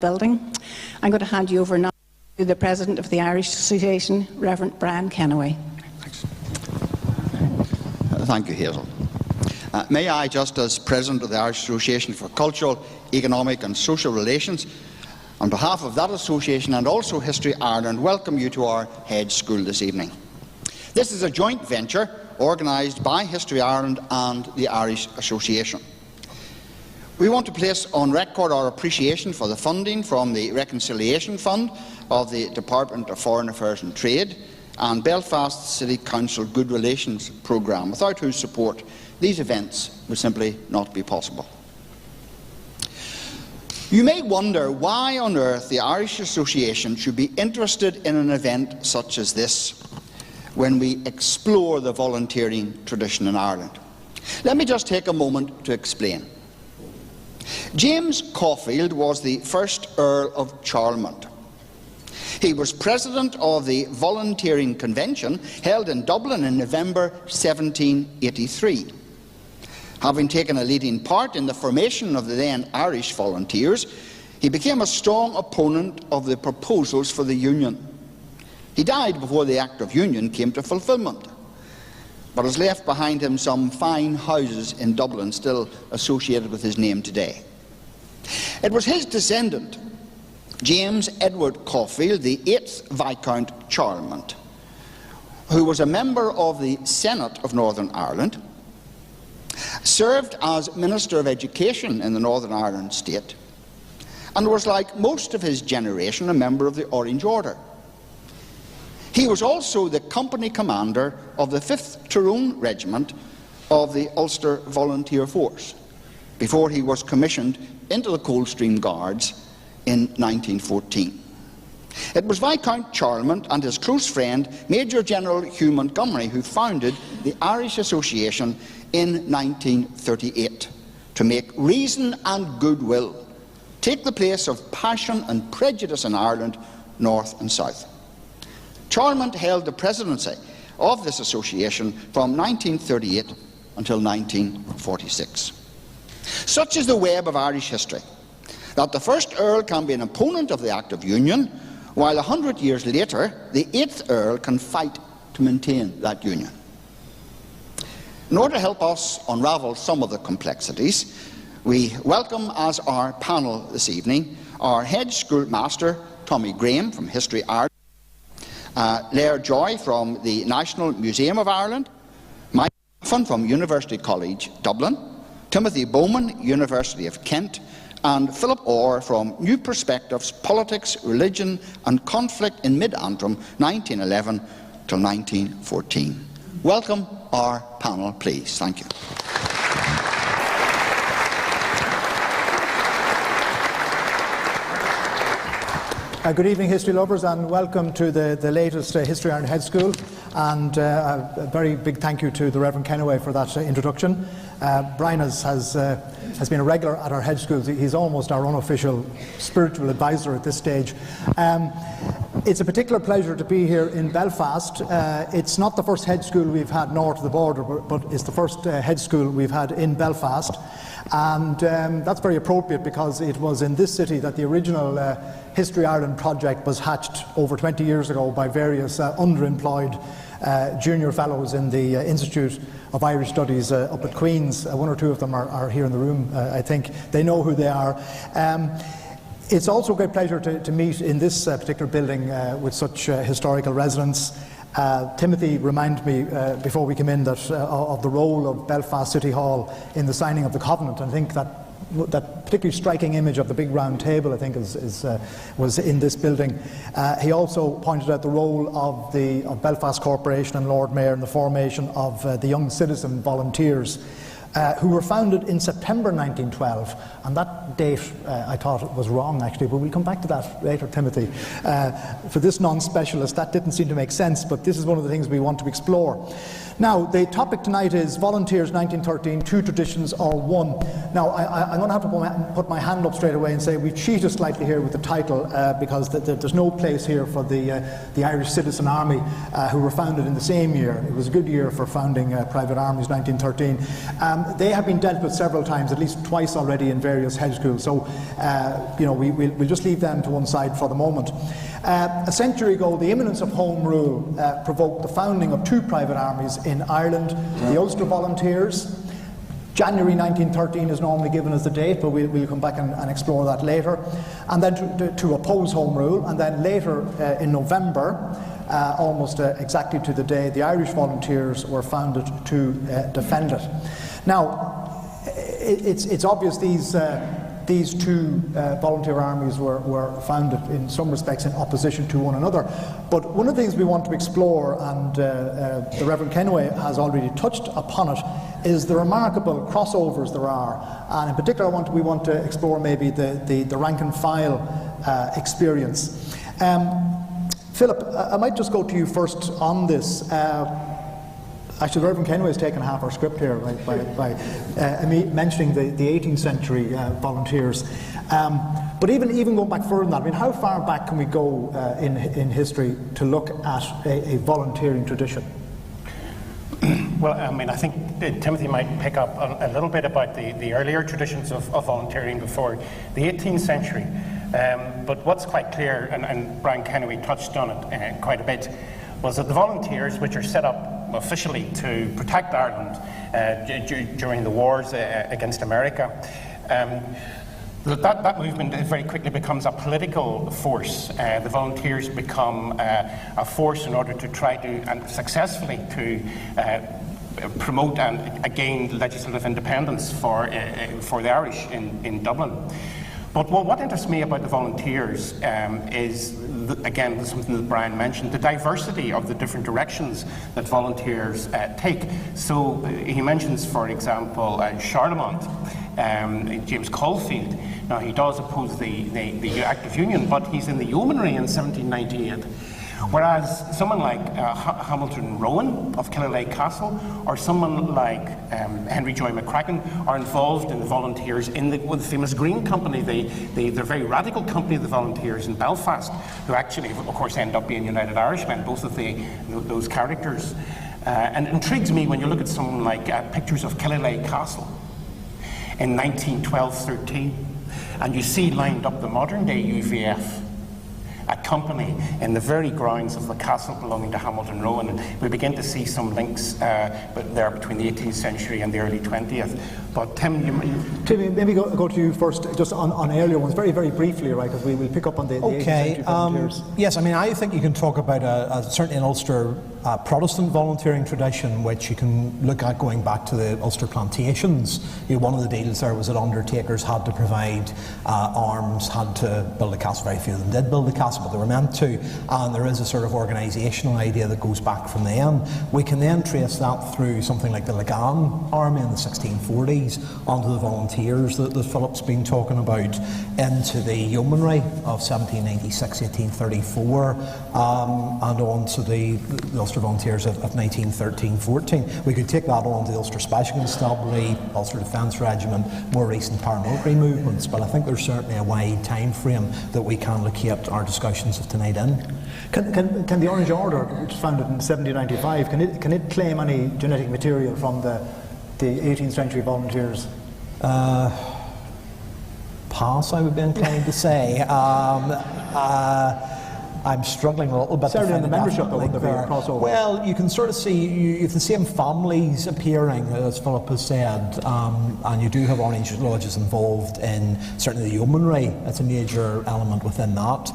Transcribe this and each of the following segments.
building. I'm going to hand you over now to the President of the Irish Association, Reverend Brian Kennaway. Thank you, Hazel. May I, just as President of the Irish Association for Cultural, Economic and Social Relations, on behalf of that association and also History Ireland, welcome you to our Hedge School this evening. This is a joint venture organised by History Ireland and the Irish Association. We want to place on record our appreciation for the funding from the Reconciliation Fund of the Department of Foreign Affairs and Trade and Belfast City Council Good Relations Programme, without whose support these events would simply not be possible. You may wonder why on earth the Irish Association should be interested in an event such as this when we explore the volunteering tradition in Ireland. Let me just take a moment to explain. James Caulfield was the first Earl of Charlemont. He was president of the Volunteering Convention held in Dublin in November 1783. Having taken a leading part in the formation of the then Irish Volunteers, he became a strong opponent of the proposals for the Union. He died before the Act of Union came to fulfilment, but has left behind him some fine houses in Dublin still associated with his name today. It was his descendant, James Edward Caulfield, the 8th Viscount Charlemont, who was a member of the Senate of Northern Ireland, served as Minister of Education in the Northern Ireland state, and was, like most of his generation, a member of the Orange Order. He was also the company commander of the 5th Tyrone Regiment of the Ulster Volunteer Force, before he was commissioned into the Coldstream Guards in 1914. It was Viscount Charlemont and his close friend, Major General Hugh Montgomery, who founded the Irish Association in 1938 to make reason and goodwill take the place of passion and prejudice in Ireland, north and south. Charlemont held the presidency of this association from 1938 until 1946. Such is the web of Irish history, that the first Earl can be an opponent of the Act of Union, while 100 years later the 8th Earl can fight to maintain that union. In order to help us unravel some of the complexities, we welcome as our panel this evening our Hedge School Master, Tommy Graham from History Ireland, Joye from the National Museum of Ireland, Mike Laffan from University College Dublin, Timothy Bowman, University of Kent, and Philip Orr from New Perspectives, Politics, Religion and Conflict in Mid-Antrim, 1911 till 1914. Welcome our panel, please. Thank you. Good evening, history lovers, and welcome to the latest History Ireland Head School. And a very big thank you to the Reverend Kennaway for that introduction. Brian has been a regular at our Head Schools. He's almost our unofficial spiritual advisor at this stage. It's a particular pleasure to be here in Belfast. It's not the first Head School we've had north of the border, but it's the first Head School we've had in Belfast. And that's very appropriate because it was in this city that the original History Ireland project was hatched over 20 years ago by various underemployed junior fellows in the Institute of Irish Studies up at Queen's. One or two of them are here in the room, I think. They know who they are. It's also a great pleasure to meet in this particular building with such historical residents. Timothy reminded me before we came in that of the role of Belfast City Hall in the signing of the Covenant. I think that particularly striking image of the big round table, I think, was in this building. He also pointed out the role of Belfast Corporation and Lord Mayor in the formation of the Young Citizen Volunteers, who were founded in September 1912, and that date I thought was wrong actually, but we'll come back to that later, Timothy. For this non-specialist that didn't seem to make sense, but this is one of the things we want to explore. Now, the topic tonight is Volunteers 1913, Two Traditions or One. Now, I'm going to have to put my hand up straight away and say we've cheated slightly here with the title because there's no place here for the Irish Citizen Army who were founded in the same year. It was a good year for founding private armies, 1913. They have been dealt with several times, at least twice already in various head schools, so we'll just leave them to one side for the moment. A century ago, the imminence of Home Rule provoked the founding of two private armies in Ireland, the Ulster Volunteers. January 1913 is normally given as the date, but we'll come back and explore that later. And then to oppose Home Rule, and then later in November, almost exactly to the day, the Irish Volunteers were founded to defend it. Now, it's obvious these two volunteer armies were founded in some respects in opposition to one another. But one of the things we want to explore, and the Reverend Kenway has already touched upon it, is the remarkable crossovers there are. And in particular, we want to explore maybe the rank and file experience. Philip, I might just go to you first on this. Actually, the Reverend Kenway has taken half our script here by mentioning the 18th century volunteers. But even going back further than that, I mean, how far back can we go in history to look at a volunteering tradition? Well, I mean, I think Timothy might pick up a little bit about the earlier traditions of volunteering before the 18th century. But what's quite clear, and Brian Kenway touched on it quite a bit, was that the volunteers, which are set up officially to protect Ireland during the wars against America, that movement very quickly becomes a political force. The volunteers become a force in order to try to, and successfully, to promote and gain legislative independence for the Irish in Dublin. But what interests me about the volunteers is, again, something that Brian mentioned, the diversity of the different directions that volunteers take. So he mentions, for example, Charlemont, James Caulfield. Now, he does oppose the Act of Union, but he's in the Yeomanry in 1798. Whereas someone like Hamilton Rowan of Killilea Castle, or someone like Henry Joye McCracken, are involved in the volunteers in the famous Green Company, the very radical company of the volunteers in Belfast, who actually, of course, end up being United Irishmen, both of those characters. And it intrigues me when you look at someone like pictures of Killilea Castle in 1912-13, and you see lined up the modern-day UVF, a company in the very grounds of the castle belonging to Hamilton Rowan, and we begin to see some links there between the 18th century and the early 20th. But Tim, maybe go to you first, just on earlier ones, very, very briefly, right, because we will pick up on the 18th century volunteers. Yes, I mean, I think you can talk about certainly an Ulster Protestant volunteering tradition, which you can look at going back to the Ulster plantations. One of the deals there was that undertakers had to provide arms, had to build a castle. Very few of them did build a castle, but they were meant to, and there is a sort of organisational idea that goes back from then. We can then trace that through something like the Laffan army in the 1640s, onto the volunteers that Philip's been talking about, into the Yeomanry of 1796-1834, and on to the Ulster Volunteers of 1913-14. We could take that on to the Ulster Special Constabulary, Ulster Defence Regiment, more recent paramilitary movements, but I think there's certainly a wide time frame that we can locate our discussions of tonight in. Can the Orange Order, which was founded in 1795, can it claim any genetic material from the 18th century volunteers? Pass, I would be inclined to say. I'm struggling a little bit. Certainly in the membership, though, would there be a crossover? Well, you can sort of see you have the same families appearing, as Philip has said, and you do have Orange lodges involved in certainly the Yeomanry. It's a major element within that.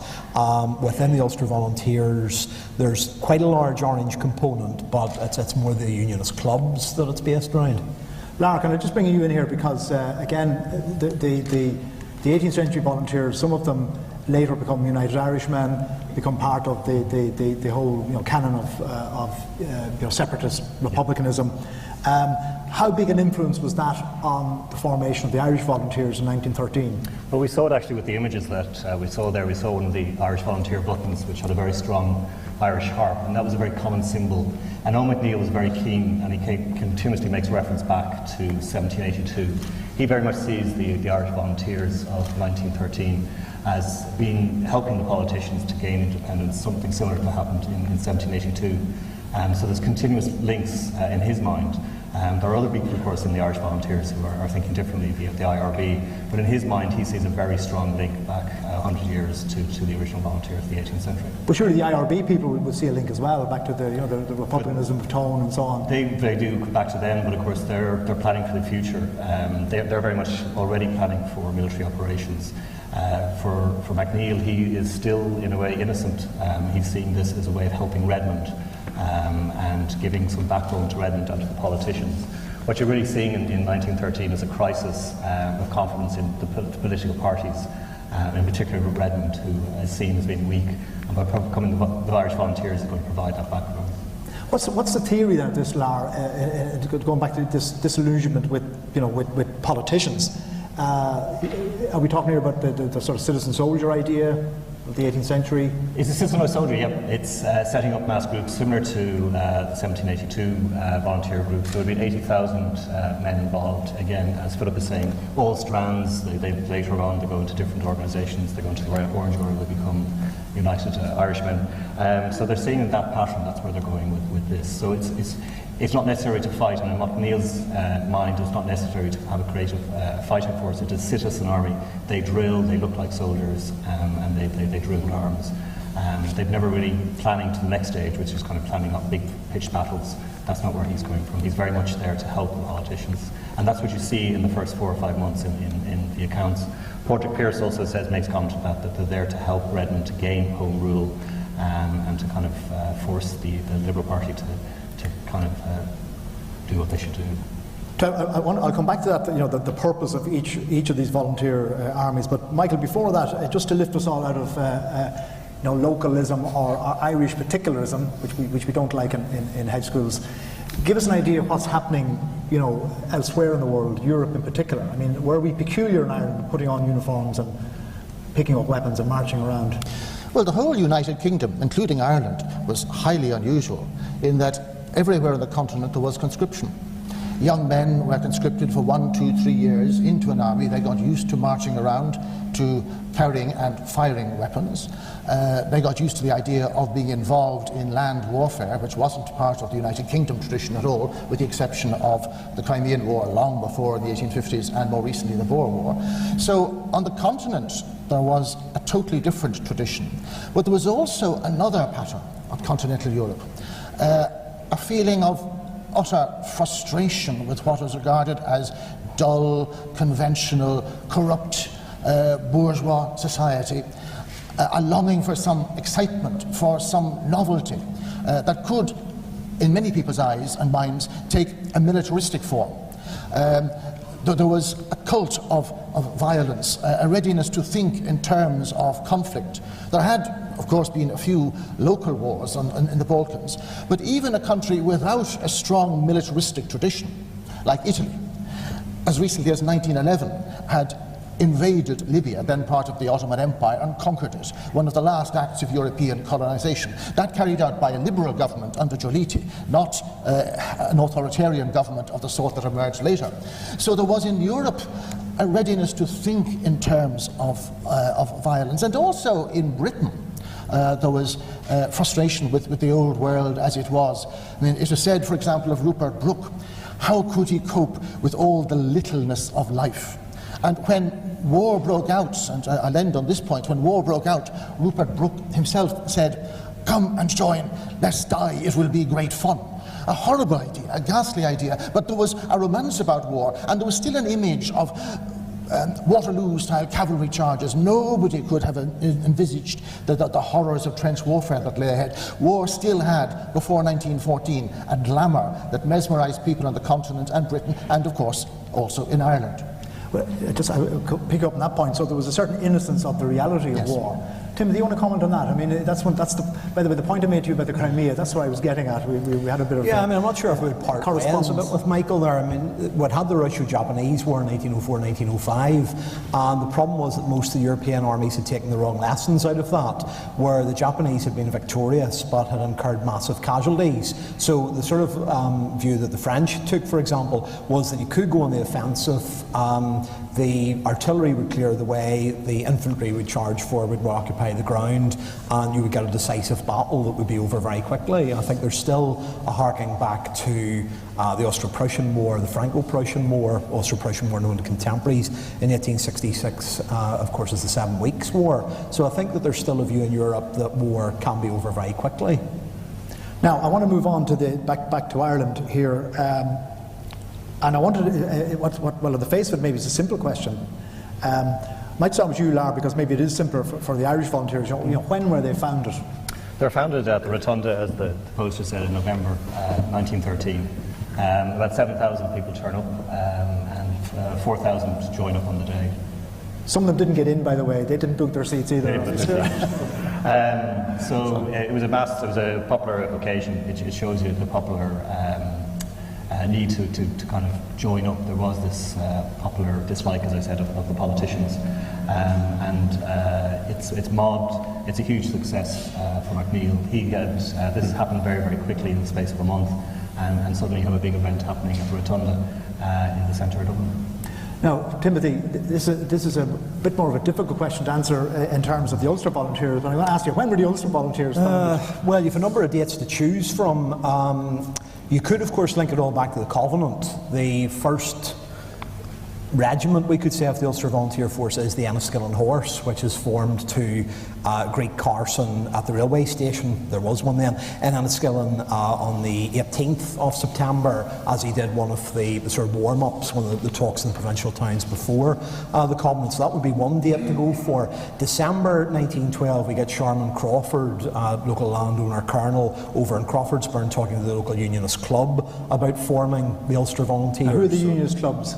Within the Ulster Volunteers, there's quite a large Orange component, but it's more the Unionist clubs that it's based around. Lara, can I just bring you in here because, again, the 18th century volunteers, some of them later become United Irishmen, become part of the whole canon of separatist republicanism. How big an influence was that on the formation of the Irish Volunteers in 1913? Well, we saw it actually with the images that we saw there. We saw one of the Irish Volunteer buttons, which had a very strong Irish harp, and that was a very common symbol. And Owen McNeill was very keen, and he continuously makes reference back to 1782. He very much sees the Irish Volunteers of 1913 as helping the politicians to gain independence, something similar to what happened in 1782. So there's continuous links in his mind There are other people, of course, in the Irish Volunteers who are thinking differently via the IRB, but in his mind he sees a very strong link back 100 years to the original volunteer of the 18th century. But surely the IRB people would see a link as well, back to the republicanism of tone and so on. They do go back to them, but of course they're planning for the future. They're very much already planning for military operations. For MacNeil, he is still in a way innocent. He's seeing this as a way of helping Redmond and giving some backbone to Redmond and to the politicians. What you're really seeing in 1913 is a crisis of confidence in the political parties, in particular Redmond, who is seen as being weak, and by becoming the Irish Volunteers is going to provide that backbone. What's the theory then of this, Lar, going back to this disillusionment with politicians? Are we talking here about the sort of citizen soldier idea of the 18th century? It's a citizen soldier, yeah. It's setting up mass groups similar to the 1782 volunteer group. So there have been 80,000 men involved. Again, as Philip is saying, all strands. They later on they go into different organisations. They go into the Royal Orange Order. They become United Irishmen. So they're seeing that pattern. That's where they're going with this. So it's not necessary to fight, and in MacNeil's mind, it's not necessary to have a creative fighting force. It is citizen army. They drill, they look like soldiers, and they drill with arms. They've never really planning to the next stage, which is kind of planning up big pitched battles. That's not where he's going from. He's very much there to help the politicians, and that's what you see in the first 4 or 5 months in the accounts. Portrait Pierce also makes comment about that they're there to help Redmond to gain home rule and to kind of force the Liberal Party to kind of do what they should do. I'll come back to that, the purpose of each of these volunteer armies. But Michael, before that, just to lift us all out of localism or Irish particularism, which we don't like in hedge schools, give us an idea of what's happening, elsewhere in the world, Europe in particular. I mean, were we peculiar in Ireland, putting on uniforms and picking up weapons and marching around? Well, the whole United Kingdom, including Ireland, was highly unusual in that everywhere on the continent there was conscription. Young men were conscripted for 1, 2, 3 years into an army. They got used to marching around, to carrying and firing weapons. They got used to the idea of being involved in land warfare, which wasn't part of the United Kingdom tradition at all, with the exception of the Crimean War long before the 1850s and more recently the Boer War. So on the continent there was a totally different tradition. But there was also another pattern on continental Europe. A feeling of utter frustration with what was regarded as dull, conventional, corrupt bourgeois society, a longing for some excitement, for some novelty that could, in many people's eyes and minds, take a militaristic form. There was a cult of violence, a readiness to think in terms of conflict. There had, of course, been a few local wars in the Balkans, but even a country without a strong militaristic tradition, like Italy, as recently as 1911, had invaded Libya, then part of the Ottoman Empire, and conquered it, one of the last acts of European colonization. That carried out by a liberal government under Joye, not an authoritarian government of the sort that emerged later. So there was in Europe a readiness to think in terms of violence, and also in Britain. There was frustration with the old world as it was. I mean, it is said, for example, of Rupert Brooke, how could he cope with all the littleness of life? And when war broke out, and I'll end on this point, when war broke out, Rupert Brooke himself said, "Come and join, let's die, it will be great fun." A horrible idea, a ghastly idea, but there was a romance about war, and there was still an image of Waterloo-style cavalry charges. Nobody could have envisaged the horrors of trench warfare that lay ahead. War still had, before 1914, a glamour that mesmerised people on the continent and Britain, and of course also in Ireland. Well, I'll pick up on that point. So there was a certain innocence of the reality of war. Tim, do you want to comment on that? I mean, by the way, the point I made to you about the Crimea, that's what I was getting at. We had a bit of I mean, I'm not sure if we would part ways a bit with Michael there. I mean, what had the Russo-Japanese War in 1904, 1905, and the problem was that most of the European armies had taken the wrong lessons out of that, where the Japanese had been victorious but had incurred massive casualties. So the sort of view that the French took, for example, was that you could go on the offensive, the artillery would clear the way, the infantry would charge forward, would occupy occupy the ground, and you would get a decisive battle that would be over very quickly. I think there's still a harking back to the Austro-Prussian War, the Franco-Prussian War, Austro-Prussian War known to contemporaries in 1866, of course, is the 7 Weeks' War. So I think that there's still a view in Europe that war can be over very quickly. Now, I want to move on to back to Ireland here, and I wanted well, on the face of it, maybe it's a simple question. Might start with you, Lar, because maybe it is simpler for the Irish volunteers. You know, when were they founded? They were founded at the Rotunda, as the poster said, in November 1913. About 7,000 people turn up, and 4,000 join up on the day. Some of them didn't get in, by the way. They didn't book their seats either. So it was a popular occasion. It shows you the popular need to kind of join up. There was this popular dislike, as I said, of the politicians, and it's mobbed. It's a huge success for McNeill. This has happened very, very quickly in the space of a month, and suddenly you have a big event happening at the Rotunda in the centre of Dublin. Now, Timothy, this is a bit more of a difficult question to answer in terms of the Ulster Volunteers, but I'm going to ask you, when were the Ulster Volunteers founded? Well, you have a number of dates to choose from. You could, of course, link it all back to the Covenant. The first regiment, we could say, of the Ulster Volunteer Force is the Enniskillen Horse, which is formed to greet Carson at the railway station. There was one then in Enniskillen on the 18th of September, as he did one of the sort of warm-ups, one of the talks in the provincial towns before the Covenant. So that would be one date to go for. December 1912, we get Sharman Crawford, local landowner colonel over in Crawfordsburn, talking to the local Unionist club about forming the Ulster Volunteers. Now, who are the Unionist clubs?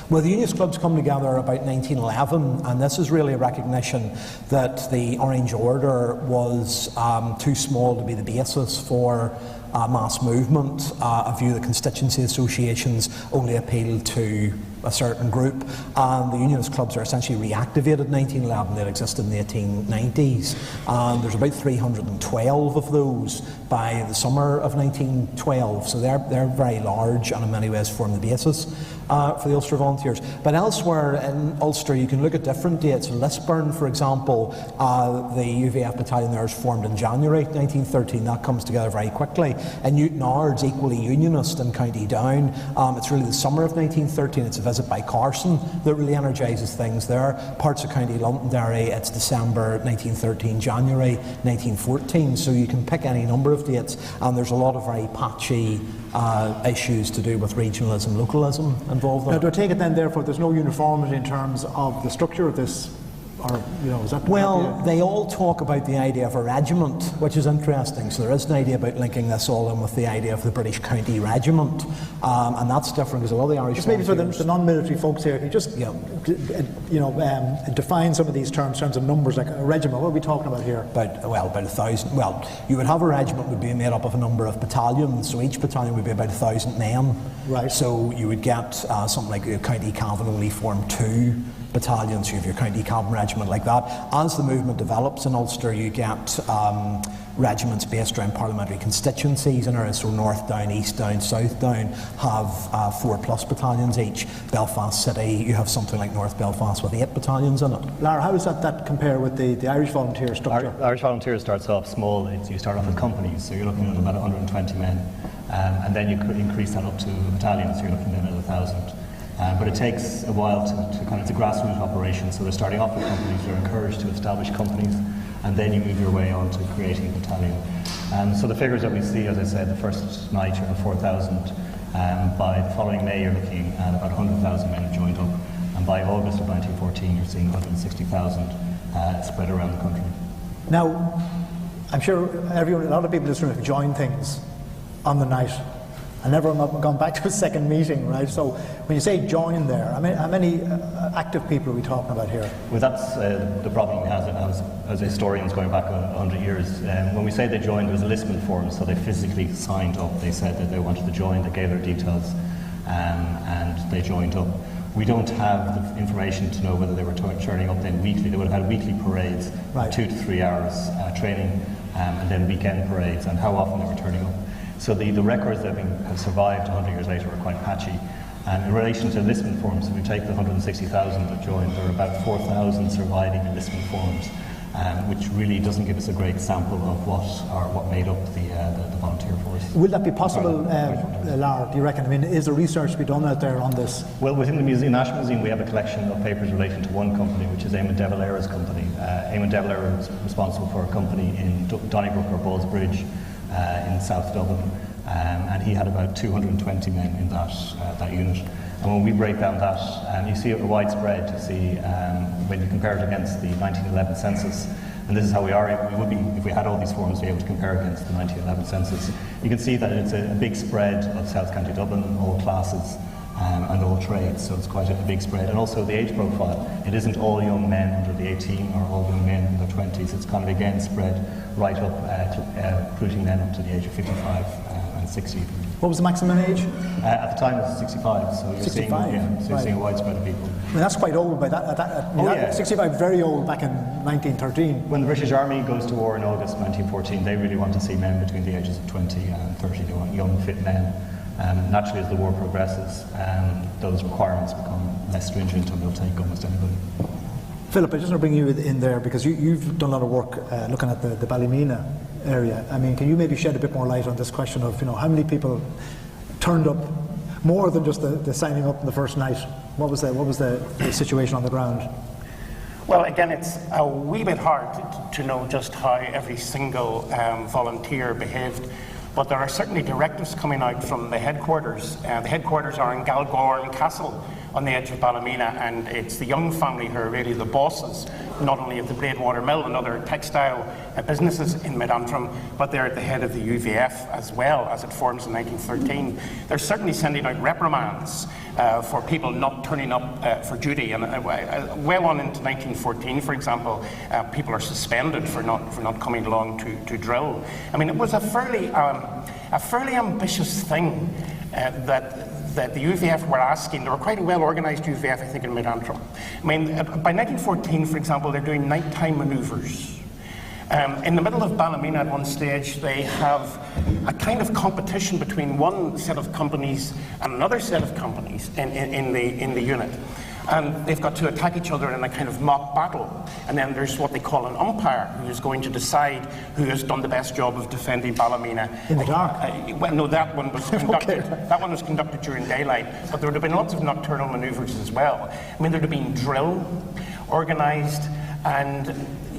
Well, the Unionist clubs come together about 1911, and this is really a recognition that the Orange Order was too small to be the basis for mass movement, a view that constituency associations only appealed to a certain group, and the Unionist clubs are essentially reactivated in 1911. They existed in the 1890s, and there's about 312 of those by the summer of 1912, so they're very large and in many ways form the basis for the Ulster Volunteers. But elsewhere in Ulster you can look at different dates. Lisburn, for example, the UVF battalion there is formed in January 1913. That comes together very quickly. And Newton Ard's equally Unionist in County Down. It's really the summer of 1913. It's a visit by Carson that really energises things there. Parts of County Londonderry, it's December 1913, January 1914. So you can pick any number of dates, and there's a lot of very patchy issues to do with regionalism, localism involved in it. Now, do I take it then, therefore, there's no uniformity in terms of the structure of this? Or, you know, is that they all talk about the idea of a regiment, which is interesting. So there is an idea about linking this all in with the idea of the British County Regiment, and that's different because a lot of the Irish. Just maybe for the non-military folks here, can you just define some of these terms of numbers, like a regiment? What are we talking about here? About 1,000. Well, you would have a regiment would be made up of a number of battalions. So each battalion would be about 1,000 men. Right. So you would get something like County Cavan only formed 2 battalions. You have your County Cavan regiment like that. As the movement develops in Ulster, you get regiments based around parliamentary constituencies in areas. So North Down, East Down, South Down have 4+ battalions each. Belfast City, you have something like North Belfast with 8 battalions in it. Lara, how does that compare with the Irish volunteer structure? Irish Volunteers starts off small. You start off with companies, so you're looking at about 120 men, and then you could increase that up to battalions, so you're looking then at 1,000. But it takes a while to kind of, it's a grassroots operation, so they're starting off with companies, you're encouraged to establish companies, and then you move your way on to creating a battalion. So the figures that we see, as I said, the first night you're at 4,000, by the following May you're looking at about 100,000 men joined up, and by August of 1914 you're seeing 160,000 spread around the country. Now, I'm sure a lot of people in this room have joined things on the night. and never gone back to a second meeting, right? So when you say join there, I mean, how many active people are we talking about here? Well, that's the problem we have as historians going back 100 years. When we say they joined, there was a enlistment form, so they physically signed up. They said that they wanted to join, they gave their details, and they joined up. We don't have the information to know whether they were turning up then weekly. They would have had weekly parades, right, 2 to 3 hours training, and then weekend parades, and how often they were turning up. So the records that have survived 100 years later are quite patchy. And in relation to enlistment forms, if we take the 160,000 that joined, there are about 4,000 surviving enlistment forms. which really doesn't give us a great sample of what made up the volunteer force. Will that be possible, Lara, do you reckon? I mean, is there research to be done out there on this? Well, within the National Museum, we have a collection of papers relating to one company, which is Eamon De Valera's company. Eamon De Valera was responsible for a company in Donnybrook or Ballsbridge in South Dublin, and he had about 220 men in that unit. And when we break down that, you see it widespread. You see when you compare it against the 1911 census, and this is how we would be, if we had all these forms, be able to compare against the 1911 census. You can see that it's a big spread of South County Dublin, all classes and all trades, so it's quite a big spread. And also the age profile. It isn't all young men under the 18 or all young men in their 20s. It's kind of again spread right up, recruiting men up to the age of 55 and 60. What was the maximum age? At the time it was 65, so you're 65, you're seeing a widespread of people. I mean, that's quite old by that. 65 very old back in 1913. When the British Army goes to war in August 1914, they really want to see men between the ages of 20 and 30. They want young, fit men. Naturally, as the war progresses, those requirements become less stringent and they'll take almost anybody. Philip, I just want to bring you in there because you've done a lot of work looking at the Ballymena area. I mean, can you maybe shed a bit more light on this question of, how many people turned up, more than just the signing up on the first night? What was the situation on the ground? Well, again, it's a wee bit hard to know just how every single volunteer behaved. But there are certainly directives coming out from the headquarters. The headquarters are in Galgorm Castle on the edge of Ballymena, and it's the young family who are really the bosses, not only of the Bladewater Mill and other textile businesses in Mid-Antrim, but they're at the head of the UVF as well, as it forms in 1913. They're certainly sending out reprimands for people not turning up for duty, and well on into 1914, for example, people are suspended for not coming along to drill. I mean, it was a fairly ambitious thing that the UVF were asking. They were quite a well-organised UVF, I think, in Mid-Antrim. I mean, by 1914, for example, they're doing nighttime manoeuvres. In the middle of Ballymena at one stage, they have a kind of competition between one set of companies and another set of companies in the unit. And they've got to attack each other in a kind of mock battle. And then there's what they call an umpire, who is going to decide who has done the best job of defending Ballymena. In the dark? Well, no, that one was conducted. Okay. That one was conducted during daylight. But there would have been lots of nocturnal manoeuvres as well. I mean, there would have been drill organised, and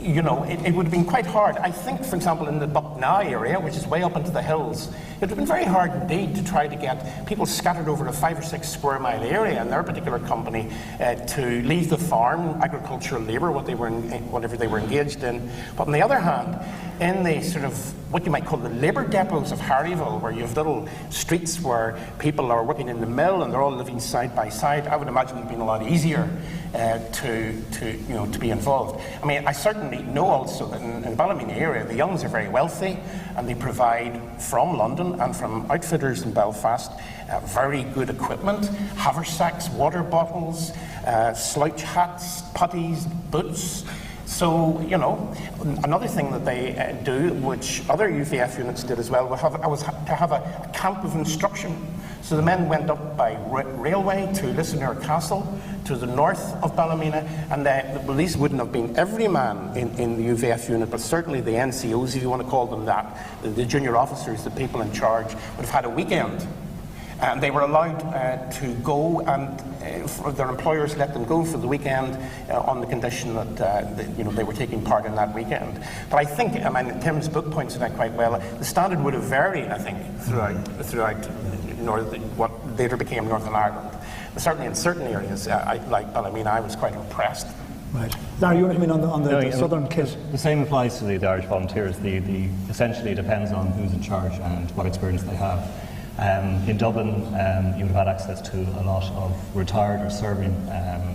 it would have been quite hard. I think, for example, in the Bucknow area, which is way up into the hills, it would have been very hard indeed to try to get people scattered over a 5 or 6 square mile area in their particular company to leave the farm, agricultural labour, whatever they were engaged in. But on the other hand, in the sort of what you might call the labour depots of Harryville, where you have little streets where people are working in the mill and they're all living side by side, I would imagine it would have been a lot easier to be involved. I mean, I certainly know also that in Ballymena area, the Youngs are very wealthy, and they provide from London and from outfitters in Belfast very good equipment: haversacks, water bottles, slouch hats, puttees, boots. So, another thing that they do, which other UVF units did as well, was to have a camp of instruction. So the men went up by railway to Lissoner Castle, to the north of Ballymena, and the police wouldn't have been every man in the UVF unit, but certainly the NCOs, if you want to call them that, the junior officers, the people in charge, would have had a weekend. And they were allowed to go, and their employers let them go for the weekend on the condition that they were taking part in that weekend. But I think, Tim's book points it out quite well, the standard would have varied, I think, throughout what later became Northern Ireland. But certainly in certain areas, like Ballymena, I was quite impressed. Right. Larry, you want to come in on the southern kit? The same applies to the Irish volunteers. Essentially, it depends on who's in charge and what experience they have. In Dublin, you would have had access to a lot of retired or serving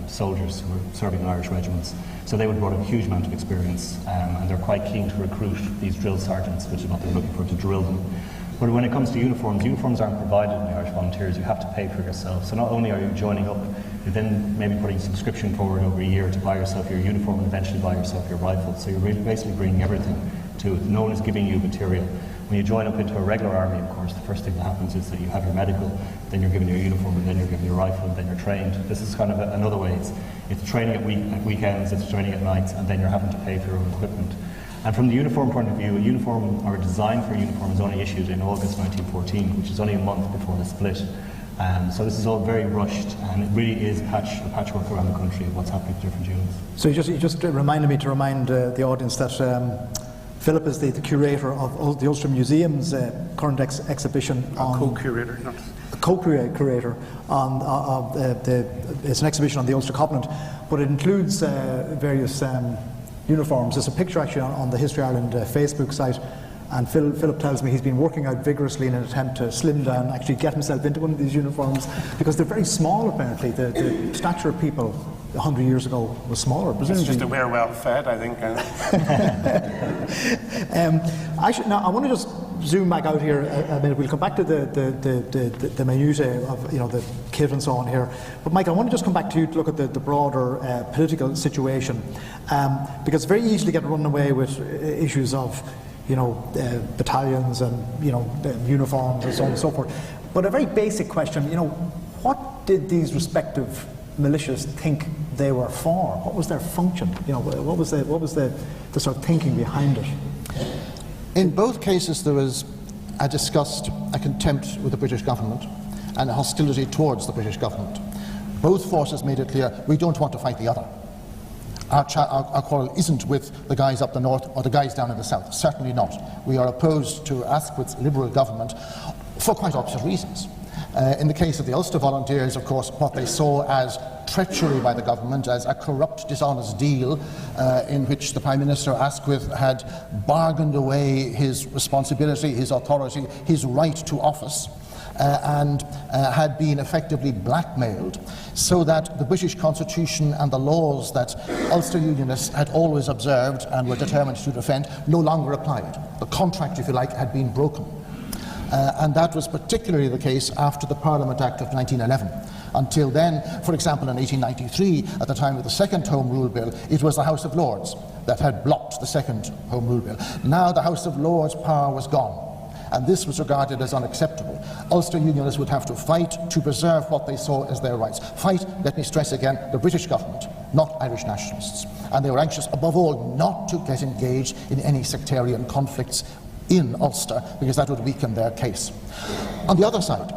soldiers who were serving in Irish regiments. So they would brought a huge amount of experience, and they're quite keen to recruit these drill sergeants, which is what they're looking for, to drill them. But when it comes to uniforms aren't provided in the Irish Volunteers. You have to pay for yourself. So not only are you joining up, you're then maybe putting a subscription forward over a year to buy yourself your uniform and eventually buy yourself your rifle. So you're really basically bringing everything to it. No one is giving you material. When you join up into a regular army, of course, the first thing that happens is that you have your medical, then you're given your uniform, and then you're given your rifle, and then you're trained. This is kind of another way. It's training at weekends, it's training at nights, and then you're having to pay for your own equipment. And from the uniform point of view, a uniform or a design for a uniform was only issued in August 1914, which is only a month before the split. So this is all very rushed, and it really is a patchwork around the country of what's happening to different units. So you just reminded me to remind the audience that Philip is the curator of the Ulster Museum's current exhibition on... Co-curator, not... Co-curator on it's an exhibition on the Ulster Covenant, but it includes various uniforms. There's a picture actually on the History Ireland Facebook site, and Philip tells me he's been working out vigorously in an attempt to slim down, actually get himself into one of these uniforms, because they're very small apparently. The stature of people 100 years ago was smaller, presumably. It's just that we're well fed, I think. Now I want to just zoom back out here a minute. We'll come back to the minutiae of the kit and so on here. But Mike, I want to just come back to you to look at the broader political situation, because it's very easy to get run away with issues of battalions and uniforms and so on and so forth. But a very basic question, what did these respective militias think they were for? What was their function? What was the sort of thinking behind it? In both cases, there was a disgust, a contempt with the British government, and a hostility towards the British government. Both forces made it clear, we don't want to fight the other. Our quarrel isn't with the guys up the north or the guys down in the south, certainly not. We are opposed to Asquith's Liberal government for quite opposite reasons. In the case of the Ulster Volunteers, of course, what they saw as treachery by the government, as a corrupt, dishonest deal in which the Prime Minister Asquith had bargained away his responsibility, his authority, his right to office, and had been effectively blackmailed, so that the British Constitution and the laws that Ulster Unionists had always observed and were determined to defend no longer applied. The contract, if you like, had been broken. And that was particularly the case after the Parliament Act of 1911. Until then, for example, in 1893, at the time of the second Home Rule Bill, it was the House of Lords that had blocked the second Home Rule Bill. Now the House of Lords' power was gone, and this was regarded as unacceptable. Ulster Unionists would have to fight to preserve what they saw as their rights. Fight, let me stress again, the British government, not Irish nationalists. And they were anxious, above all, not to get engaged in any sectarian conflicts in Ulster, because that would weaken their case. On the other side,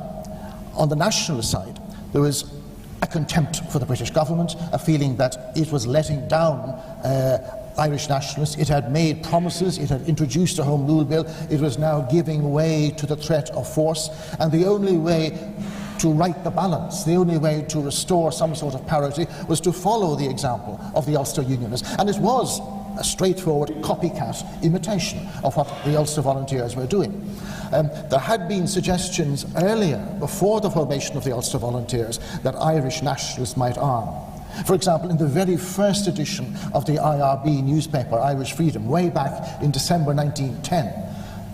on the nationalist side, there was a contempt for the British government, a feeling that it was letting down Irish nationalists. It had made promises, it had introduced a Home Rule Bill, it was now giving way to the threat of force, and the only way to right the balance, the only way to restore some sort of parity, was to follow the example of the Ulster Unionists. And it was a straightforward copycat imitation of what the Ulster Volunteers were doing. There had been suggestions earlier, before the formation of the Ulster Volunteers, that Irish nationalists might arm. For example, in the very first edition of the IRB newspaper, Irish Freedom, way back in December 1910,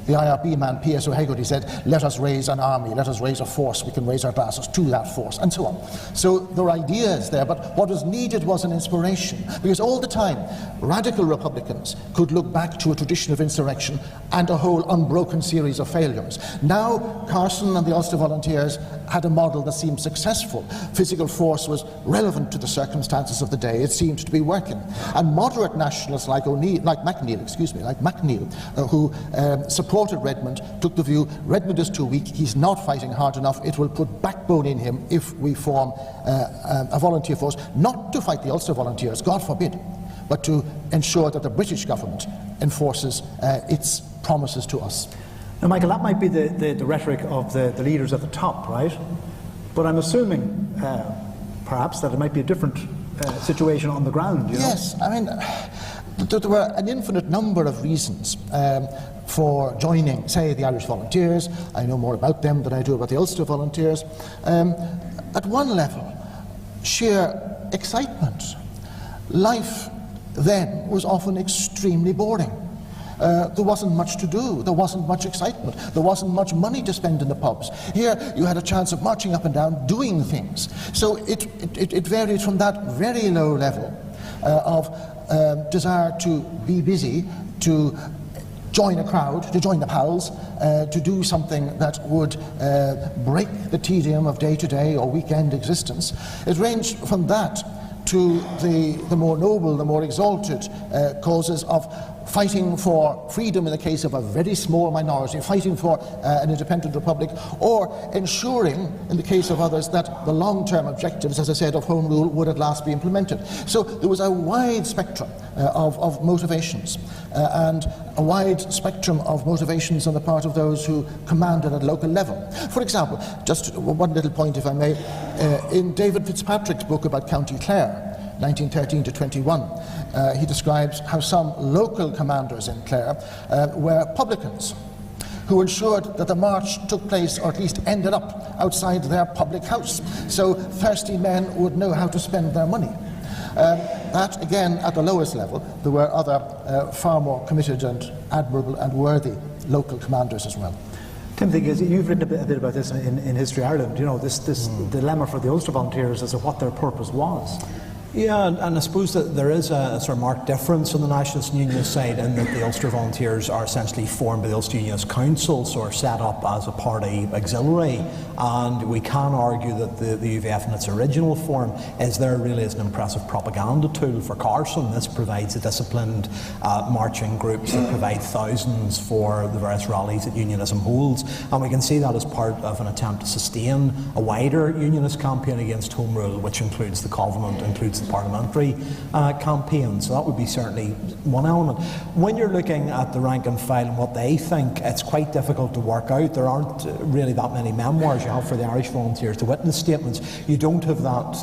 the IRB man, P.S. O'Hagerty, said, let us raise an army, let us raise a force, we can raise our glasses to that force, and so on. So there were ideas there, but what was needed was an inspiration, because all the time, radical Republicans could look back to a tradition of insurrection and a whole unbroken series of failures. Now, Carson and the Ulster Volunteers had a model that seemed successful. Physical force was relevant to the circumstances of the day, it seemed to be working. And moderate nationalists like McNeill, who supported Redmond, took the view, Redmond is too weak, he's not fighting hard enough, it will put backbone in him if we form a volunteer force, not to fight the Ulster Volunteers, God forbid, but to ensure that the British government enforces its promises to us. Now, Michael, that might be the rhetoric of the leaders at the top, right? But I'm assuming, perhaps, that it might be a different situation on the ground, you know? Yes, I mean, there were an infinite number of reasons for joining, say, the Irish Volunteers. I know more about them than I do about the Ulster Volunteers. At one level, sheer excitement. Life then was often extremely boring. There wasn't much to do, there wasn't much excitement, there wasn't much money to spend in the pubs. Here you had a chance of marching up and down, doing things. So it varied from that very low level of desire to be busy, to join a crowd, to join the pals, to do something that would break the tedium of day-to-day or weekend existence. It ranged from that to the more noble, the more exalted causes of fighting for freedom in the case of a very small minority, fighting for an independent republic, or ensuring, in the case of others, that the long-term objectives, as I said, of Home Rule would at last be implemented. So there was a wide spectrum of motivations, and a wide spectrum of motivations on the part of those who commanded at local level. For example, just one little point, if I may, in David Fitzpatrick's book about County Clare, 1913 to 21, he describes how some local commanders in Clare were publicans who ensured that the march took place, or at least ended up, outside their public house, so thirsty men would know how to spend their money. That, again, at the lowest level, there were other far more committed and admirable and worthy local commanders as well. Timothy, you've written a bit about this in History Ireland, you know, this dilemma for the Ulster Volunteers as to what their purpose was. Yeah, and I suppose that there is a sort of marked difference on the Nationalist and Unionist side in that the Ulster Volunteers are essentially formed by the Ulster Unionist Council, so are set up as a party auxiliary, and we can argue that the UVF in its original form is there really as an impressive propaganda tool for Carson. This provides a disciplined marching groups that provide thousands for the various rallies that unionism holds, and we can see that as part of an attempt to sustain a wider unionist campaign against Home Rule, which includes the Covenant, includes the parliamentary campaign. So that would be certainly one element. When you're looking at the rank and file and what they think, it's quite difficult to work out. There aren't really that many memoirs. You have for the Irish Volunteers the witness statements. You don't have that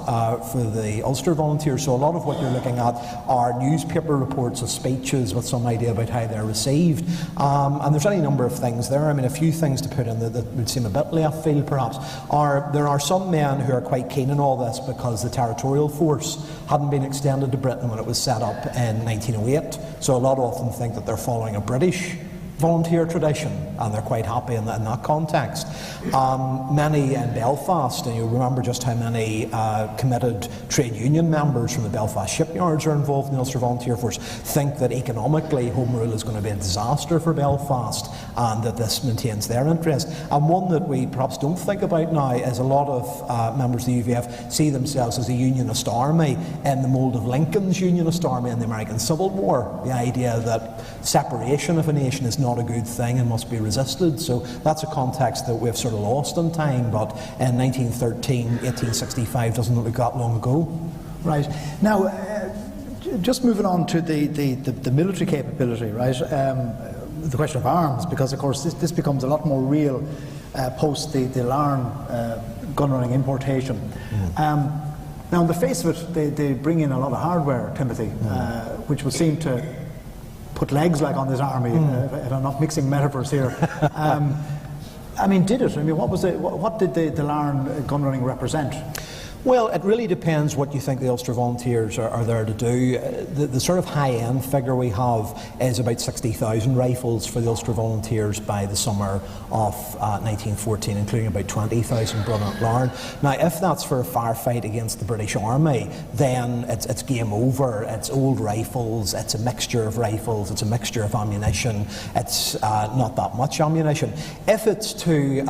for the Ulster Volunteers. So a lot of what you're looking at are newspaper reports of speeches with some idea about how they're received. And there's any number of things there. I mean, a few things to put in that would seem a bit left field perhaps are there are some men who are quite keen on all this because the territorial force hadn't been extended to Britain when it was set up in 1908. So a lot often think that they're following a British volunteer tradition, and they're quite happy in that context. Many in Belfast, and you remember just how many committed trade union members from the Belfast shipyards are involved in the Ulster Volunteer Force, think that economically Home Rule is going to be a disaster for Belfast and that this maintains their interest. And one that we perhaps don't think about now is a lot of members of the UVF see themselves as a unionist army in the mould of Lincoln's unionist army in the American Civil War. The idea that separation of a nation is not a good thing and must be resisted. So that's a context that we've sort of lost in time, but in 1913, 1865 doesn't look that long ago. Right. Now, just moving on to the military capability, right? The question of arms, because of course this becomes a lot more real post the Laffan gun running importation. Now, on the face of it, they bring in a lot of hardware, Timothy, which would seem to put legs like on this army, if I'm not mixing metaphors here. I mean, did it? I mean, what did the Laffan gun running represent? Well, it really depends what you think the Ulster Volunteers are there to do. The sort of high-end figure we have is about 60,000 rifles for the Ulster Volunteers by the summer of 1914, including about 20,000 brought at Larne. Now, if that's for a firefight against the British Army, then it's game over. It's old rifles, it's a mixture of rifles, it's a mixture of ammunition, it's not that much ammunition. If it's to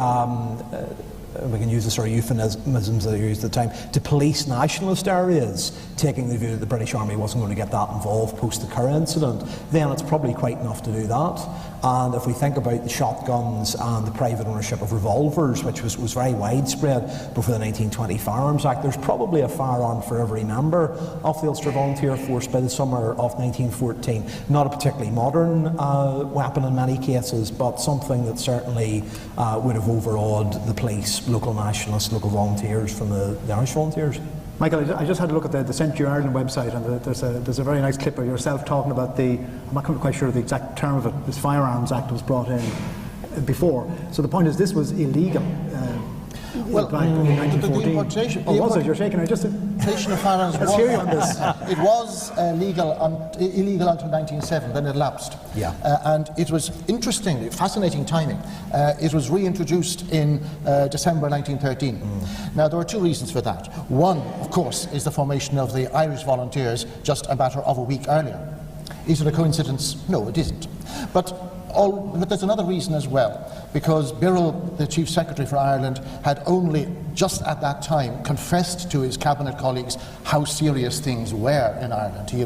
we can use the sort of euphemisms that are used at the time, to police nationalist areas, taking the view that the British Army wasn't going to get that involved post the Curragh incident, then it's probably quite enough to do that. And if we think about the shotguns and the private ownership of revolvers, which was very widespread before the 1920 Firearms Act, there's probably a firearm for every member of the Ulster Volunteer Force by the summer of 1914. Not a particularly modern weapon in many cases, but something that certainly would have overawed the police, local nationalists, local volunteers from the Irish Volunteers. Michael, I just had a look at the Century Ireland website, and there's a very nice clip of yourself talking about I'm not quite sure the exact term of it, this Firearms Act was brought in before. So the point is this was illegal. Well, in 1914. Was it? You're shaking. I just importation of firearms let's hear you on this. It was illegal until 1907, then it lapsed. Yeah. And it was interesting, fascinating timing. It was reintroduced in December 1913. Now, there were two reasons for that. One, of course, is the formation of the Irish Volunteers just a matter of a week earlier. Is it a coincidence? No, it isn't. But But there's another reason as well, because Birrell, the Chief Secretary for Ireland, had only just at that time confessed to his cabinet colleagues how serious things were in Ireland. He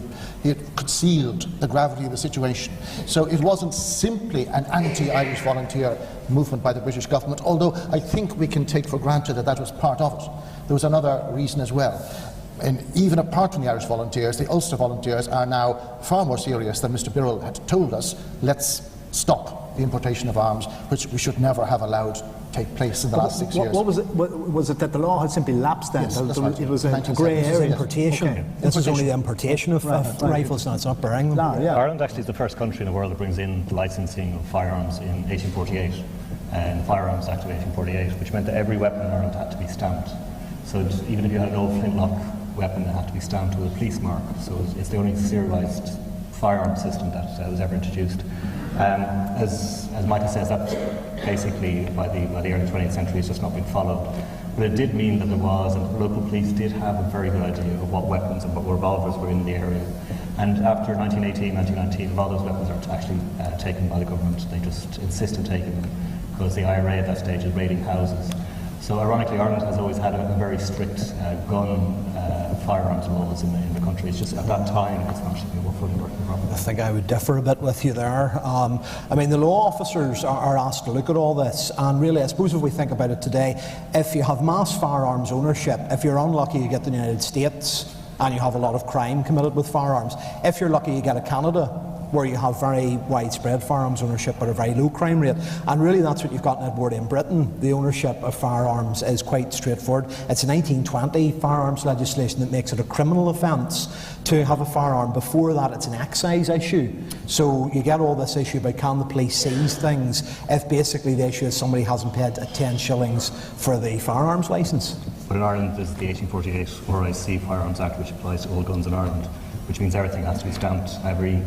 had concealed the gravity of the situation. So it wasn't simply an anti-Irish volunteer movement by the British government, although I think we can take for granted that that was part of it. There was another reason as well. And even apart from the Irish volunteers, the Ulster volunteers are now far more serious than Mr. Birrell had told us. Let's stop the importation of arms, which we should never have allowed take place in the last 6 years. What was it? Was it that the law had simply lapsed then? Yes, that's right. It was a grey area. Importation. Okay. This is only the importation of rifles, now it's not bearing them. Ireland actually is the first country in the world that brings in the licensing of firearms in 1848, and the Firearms Act of 1848, which meant that every weapon in Ireland had to be stamped. So even if you had an old flintlock weapon, it had to be stamped with a police mark. So it's the only serialised firearm system that was ever introduced. As Michael says, that basically by the early 20th century has just not been followed. But it did mean that there was, and the local police did have a very good idea of what weapons and what revolvers were in the area. And after 1918, 1919, a lot of those weapons are actually taken by the government. They just insist on taking them because the IRA at that stage is raiding houses. So ironically, Ireland has always had a very strict gun firearms laws in the country. It's just at that time it's not fully working properly. I think I would differ a bit with you there. I mean, the law officers are asked to look at all this, and really, I suppose if we think about it today, if you have mass firearms ownership, if you're unlucky you get the United States and you have a lot of crime committed with firearms, if you're lucky you get a Canada where you have very widespread firearms ownership but a very low crime rate. And really that's what you've got in Edwardian Britain. The ownership of firearms is quite straightforward. It's a 1920 firearms legislation that makes it a criminal offence to have a firearm. Before that it's an excise issue. So you get all this issue about can the police seize things if basically the issue is somebody hasn't paid 10 shillings for the firearms licence. But in Ireland there's the 1848 RIC Firearms Act, which applies to all guns in Ireland, which means everything has to be stamped. Every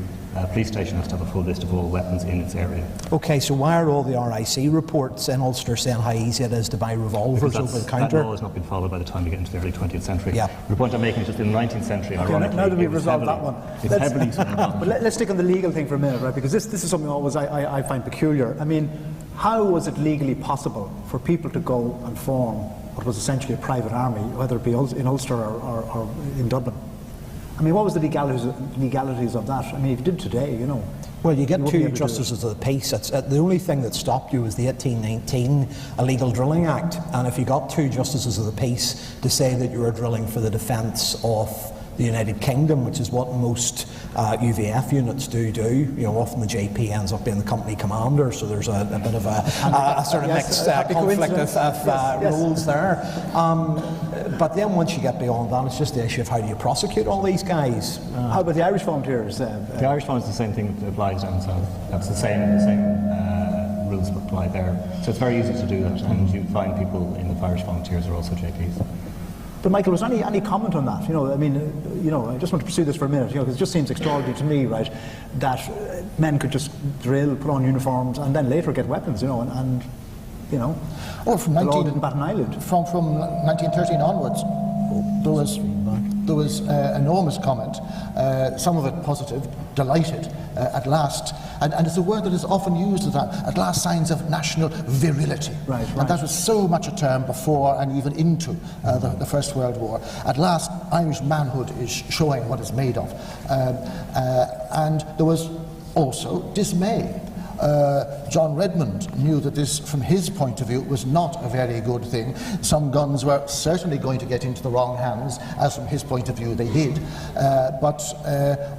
police station has to have a full list of all weapons in its area. Okay, so why are all the RIC reports in Ulster saying how easy it is to buy revolvers over the counter? That law has not been followed by the time we get into the early 20th century. Yeah. The point I'm making is just in the 19th century, ironically, now that we've resolved that one. It's heavily but let's stick on the legal thing for a minute, right? Because this is something always I find peculiar. I mean, how was it legally possible for people to go and form what was essentially a private army, whether it be in Ulster or in Dublin? I mean, what was the legalities of that? I mean, if you did today, you know. Well, you get two justices of the peace. The only thing that stopped you was the 1819 Illegal Drilling Act. And if you got two justices of the peace to say that you were drilling for the defence of the United Kingdom, which is what most UVF units do, you know, often the JP ends up being the company commander, so there's a bit of a sort of mixed conflict of roles there. But then once you get beyond that, it's just the issue of how do you prosecute all these guys. How about the Irish volunteers? The Irish ones, the same thing that applies down south. That's the same rules apply there. So it's very easy to do that, and you find people in the Irish volunteers are also JPs. But Michael, was there any comment on that? You know, I mean, you know, I just want to pursue this for a minute, you know, because it just seems extraordinary to me, right, that men could just drill, put on uniforms, and then later get weapons, you know, and you know, from the law didn't bat an eyelid. From 1913 onwards, there was enormous comment, some of it positive, delighted, at last, and it's a word that is often used as that, at last signs of national virility. Right. And that was so much a term before and even into the First World War. At last, Irish manhood is showing what it's made of. And there was also dismay. John Redmond knew that this, from his point of view, was not a very good thing. Some guns were certainly going to get into the wrong hands, as from his point of view they did. But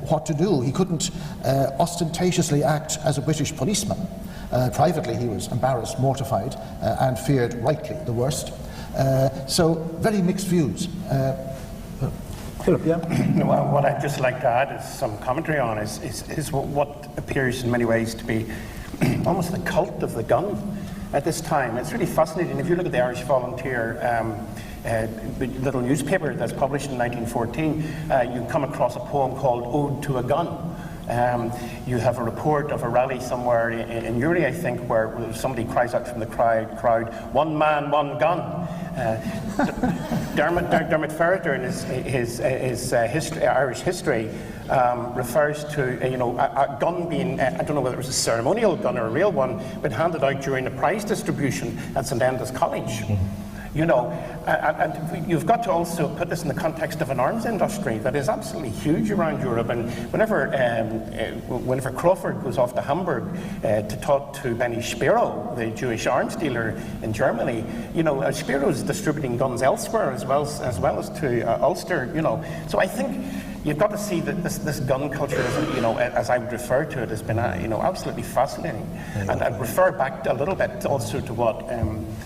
what to do? He couldn't ostentatiously act as a British policeman. Privately he was embarrassed, mortified, and feared rightly the worst. So very mixed views. Philip, yeah? Well, what I'd just like to add is some commentary on is what appears in many ways to be almost the cult of the gun at this time. It's really fascinating. If you look at the Irish Volunteer little newspaper that's published in 1914, you come across a poem called Ode to a Gun. You have a report of a rally somewhere in Uri, I think, where somebody cries out from the crowd, "One man, one gun." Dermot Ferreter in his Irish history refers to a gun being, I don't know whether it was a ceremonial gun or a real one, but handed out during a prize distribution at St Enda's College. And you've got to also put this in the context of an arms industry that is absolutely huge around Europe. And whenever Crawford goes off to Hamburg to talk to Benny Spiro, the Jewish arms dealer in Germany, Spiro's distributing guns elsewhere as well as to Ulster. So I think you've got to see that this gun culture, as I would refer to it, has been absolutely fascinating. And I'd refer back a little bit also to what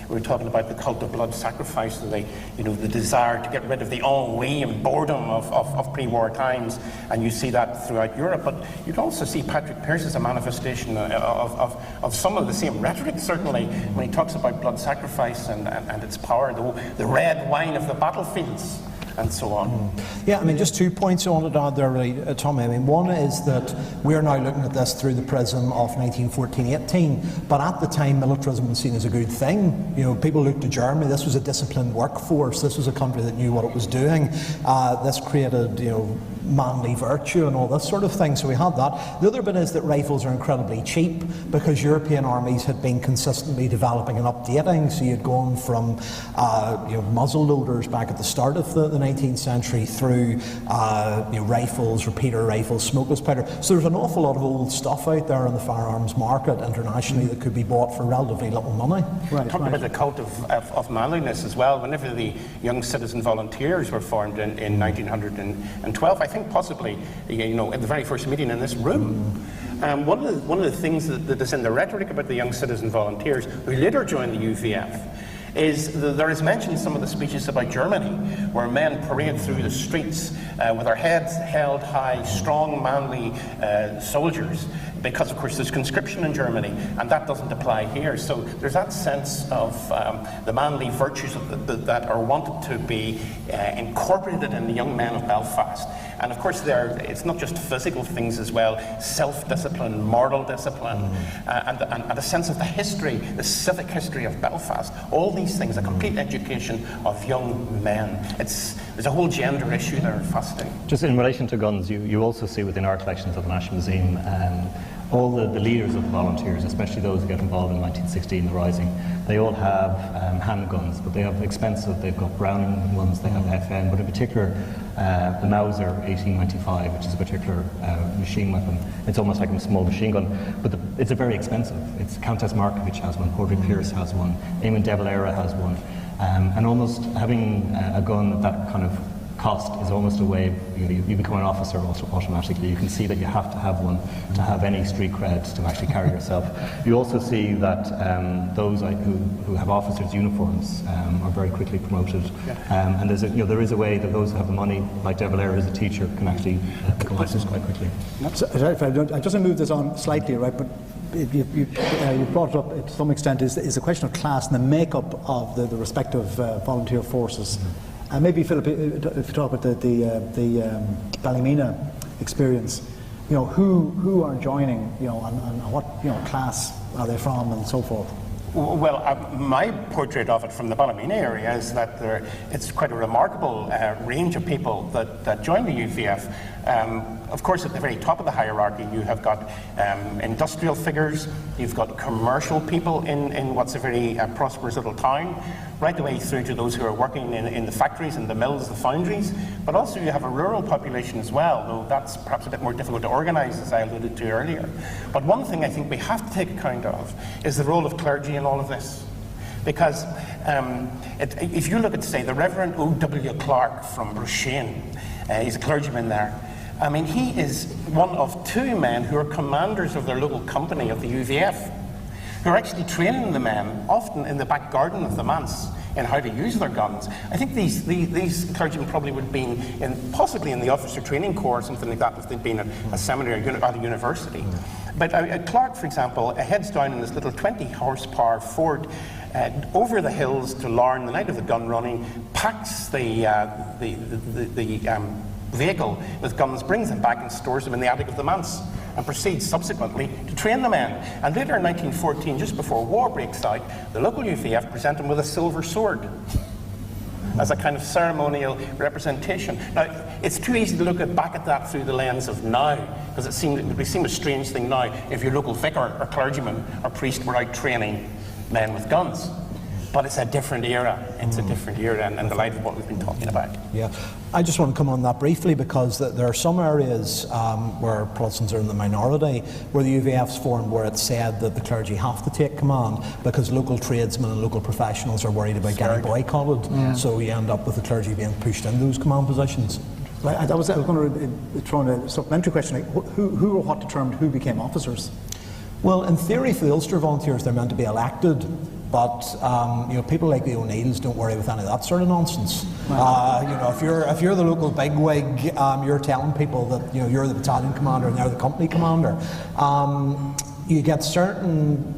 we were talking about, the cult of blood sacrifice, the desire to get rid of the ennui and boredom of pre-war times, and you see that throughout Europe. But you can also see Patrick Pearse as a manifestation of some of the same rhetoric, certainly, when he talks about blood sacrifice and its power, the red wine of the battlefields, and so on. Yeah, just 2 points I wanted to add there, really, Tommy. One is that we're now looking at this through the prism of 1914-18, but at the time militarism was seen as a good thing. People looked to Germany. This was a disciplined workforce. This was a country that knew what it was doing. This created, manly virtue and all this sort of thing. So we had that. The other bit is that rifles are incredibly cheap because European armies had been consistently developing and updating. So you'd gone from muzzle loaders back at the start of the 19th century through rifles, repeater rifles, smokeless powder. So there's an awful lot of old stuff out there in the firearms market internationally that could be bought for relatively little money. Talking about the cult of manliness as well, whenever the Young Citizen Volunteers were formed in 1912, I think possibly, at the very first meeting in this room, one of the things that is in the rhetoric about the Young Citizen Volunteers, who later joined the UVF, is there is mention in some of the speeches about Germany, where men parade through the streets with their heads held high, strong, manly soldiers, because of course there's conscription in Germany, and that doesn't apply here. So there's that sense of the manly virtues that are wanted to be incorporated in the young men of Belfast. And of course it's not just physical things as well, self-discipline, moral discipline, and a sense of the history, the civic history of Belfast. All these things, a complete education of young men. There's a whole gender issue there, fascinating. Just in relation to guns, you also see within our collections at the National Museum all the leaders of the volunteers, especially those who get involved in 1916, the Rising, they all have handguns, but they have expensive, they've got Browning ones, they have FN, but in particular the Mauser 1895, which is a particular machine weapon. It's almost like a small machine gun, but it's a very expensive. It's Countess Markovich has one, Padraig Pearse has one, Eamon de Valera has one, and almost having a gun at that kind of cost is almost a way you become an officer automatically. You can see that you have to have one to have any street cred to actually carry yourself. You also see that those who have officers' uniforms are very quickly promoted, and there is a way that those who have the money, like De Valera as a teacher, can actually become officers quite quickly. I just move this on slightly, right? But you brought it up to some extent is a question of class and the makeup of the respective volunteer forces. And maybe Philip, if you talk about the Ballymena experience, who are joining, and what class are they from, and so forth. Well, my portrait of it from the Ballymena area is that it's quite a remarkable range of people that join the UVF. Of course, at the very top of the hierarchy, you have got industrial figures, you've got commercial people in what's a very prosperous little town, right the way through to those who are working in the factories and the mills, the foundries, but also you have a rural population as well, though that's perhaps a bit more difficult to organise, as I alluded to earlier. But one thing I think we have to take account of is the role of clergy in all of this. Because if you look at, say, the Reverend O.W. Clark from Brushane, he's a clergyman there. I mean, he is one of two men who are commanders of their local company of the UVF, who are actually training the men, often in the back garden of the manse, in how to use their guns. I think these clergymen probably would have been possibly in the officer training corps or something like that if they'd been at a seminary or at a university. But Clark, for example, heads down in this little 20-horsepower Ford over the hills to Larne the night of the gun running, packs the vehicle with guns, brings them back and stores them in the attic of the manse, and proceeds subsequently to train the men. And later in 1914, just before war breaks out, the local UVF present him with a silver sword. as a kind of ceremonial representation. Now, it's too easy to look back at that through the lens of now, because it would seem a strange thing now if your local vicar or clergyman or priest were out training men with guns. But it's a different era. It's a different era, and the light of what we've been talking about. Yeah, I just want to come on that briefly, because there are some areas where Protestants are in the minority, where the UVF's formed, where it's said that the clergy have to take command because local tradesmen and local professionals are worried about getting boycotted. So you end up with the clergy being pushed in those command positions. I was going to throw in a supplementary question, like, who or what determined who became officers? Well, in theory, for the Ulster Volunteers, they're meant to be elected. But people like the O'Neills don't worry with any of that sort of nonsense. If you're the local bigwig, you're telling people that you're the battalion commander and they're the company commander. You get certain.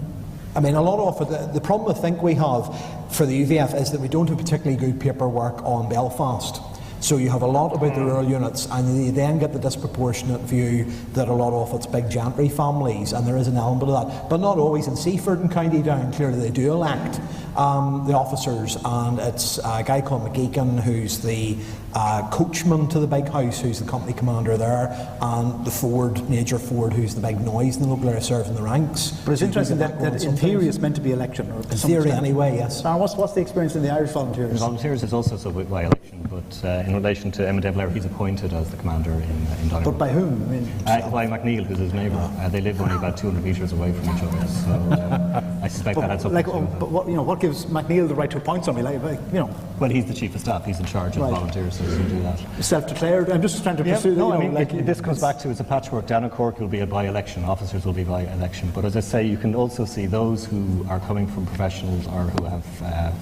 I mean, a lot of it. The problem I think we have for the UVF is that we don't have particularly good paperwork on Belfast. So you have a lot about the rural units, and you then get the disproportionate view that a lot of it's big gentry families, and there is an element of that. But not always. In Seaford and County Down, clearly they do elect the officers, and it's a guy called McGeechan who's the coachman to the big house, who's the company commander there, and the Major Ford, who's the big noise in the local area, serves in the ranks. But it's interesting that in theory it's meant to be election. Or in theory anyway, yes. Now, what's the experience in the Irish Volunteers? The Volunteers is also subject by election, but in relation to Emma Devler, he's appointed as the commander in Donegal. But by whom? By McNeill, who's his neighbour. They live only about 200 metres away from each other, so I suspect that had something to do with it. But what gives McNeill the right to appoint somebody? Well, he's the chief of staff. He's in charge of volunteers, so he can do that. Self-declared. I'm just trying to pursue. This comes back to, it's a patchwork. Down in Cork will be a by-election. Officers will be by-election. But as I say, you can also see those who are coming from professionals or who have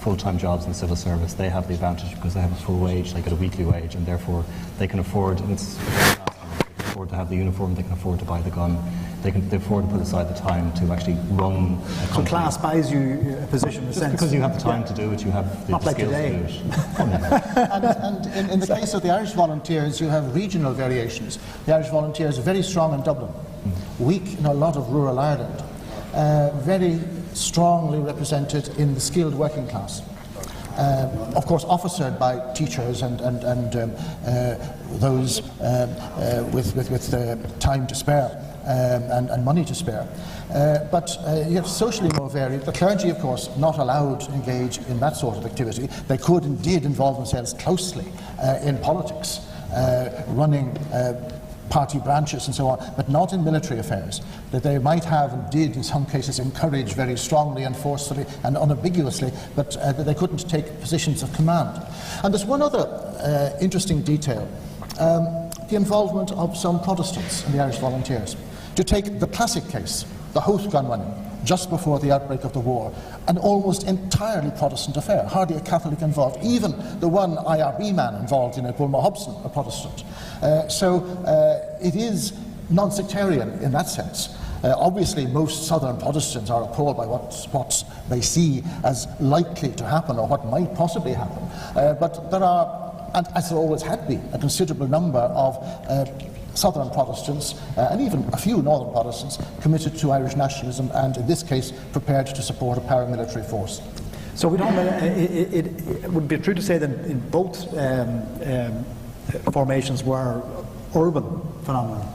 full-time jobs in the civil service. They have the advantage because they have a full wage. They get a weekly wage, and therefore they can afford. And they can afford to have the uniform. They can afford to buy the gun. They afford to put aside the time to actually run a company. So class buys you a position in a sense. Because you have the time to do it, you have the skills to do it. And in the case of the Irish Volunteers, you have regional variations. The Irish Volunteers are very strong in Dublin, weak in a lot of rural Ireland, very strongly represented in the skilled working class. Of course, officered by teachers and those with time to spare. And money to spare. But yet socially more varied. The clergy, of course, not allowed to engage in that sort of activity. They could indeed involve themselves closely in politics, running party branches and so on, but not in military affairs. That they might have and did in some cases encourage very strongly and forcefully and unambiguously, but that they couldn't take positions of command. And there's one other interesting detail. The involvement of some Protestants in the Irish Volunteers. To take the classic case, the Howth gun running, just before the outbreak of the war, an almost entirely Protestant affair, hardly a Catholic involved. Even the one IRB man involved in it, Bulmer Hobson, a Protestant. So it is non-sectarian in that sense. Obviously, most Southern Protestants are appalled by what they see as likely to happen or what might possibly happen. But there are, and as there always had been, a considerable number of Southern Protestants, and even a few Northern Protestants, committed to Irish nationalism and, in this case, prepared to support a paramilitary force. So we don't. It would be true to say that in both formations were urban phenomena.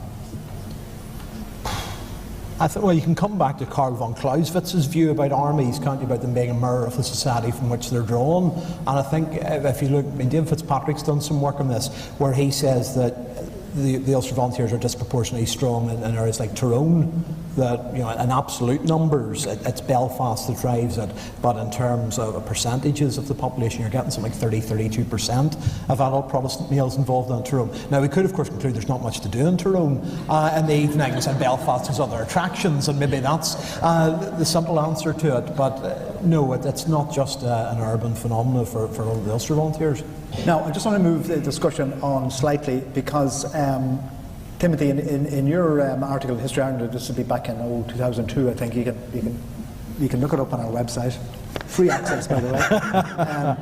Well, you can come back to Karl von Clausewitz's view about armies, can't you, about them being a mirror of the society from which they're drawn. And I think if you look, David Fitzpatrick's done some work on this, where he says that the Ulster Volunteers are disproportionately strong in areas like Tyrone, that, in absolute numbers, it's Belfast that drives it, but in terms of percentages of the population, you're getting something like 30-32% of adult Protestant males involved in Tyrone. Now, we could, of course, conclude there's not much to do in Tyrone in the evenings, and Belfast has other attractions, and maybe that's the simple answer to it, but no, it's not just an urban phenomenon for all of the Ulster Volunteers. Now, I just want to move the discussion on slightly, because Timothy, in your article, History Ireland, this will be back in 2002, I think. You can look it up on our website. Free access, by the way.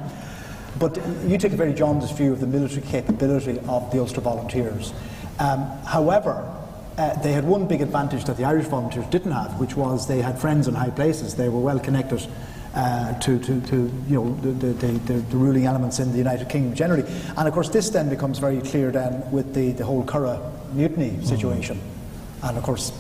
But you take a very jaundiced view of the military capability of the Ulster Volunteers. However, they had one big advantage that the Irish Volunteers didn't have, which was they had friends in high places. They were well connected the ruling elements in the United Kingdom generally. And of course this then becomes very clear then with the whole Curragh mutiny situation. And of course,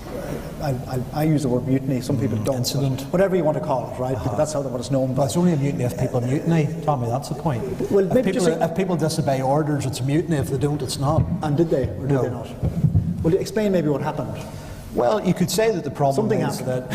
I use the word mutiny, some people don't. Incident. Whatever you want to call it, right? Because that's how what it's known by. But it's only a mutiny if people mutiny, Tommy, that's the point. Well, if people disobey orders, it's a mutiny. If they don't, it's not. And did they, or did they not? Well, explain maybe what happened. Well, you could say that the problem is that,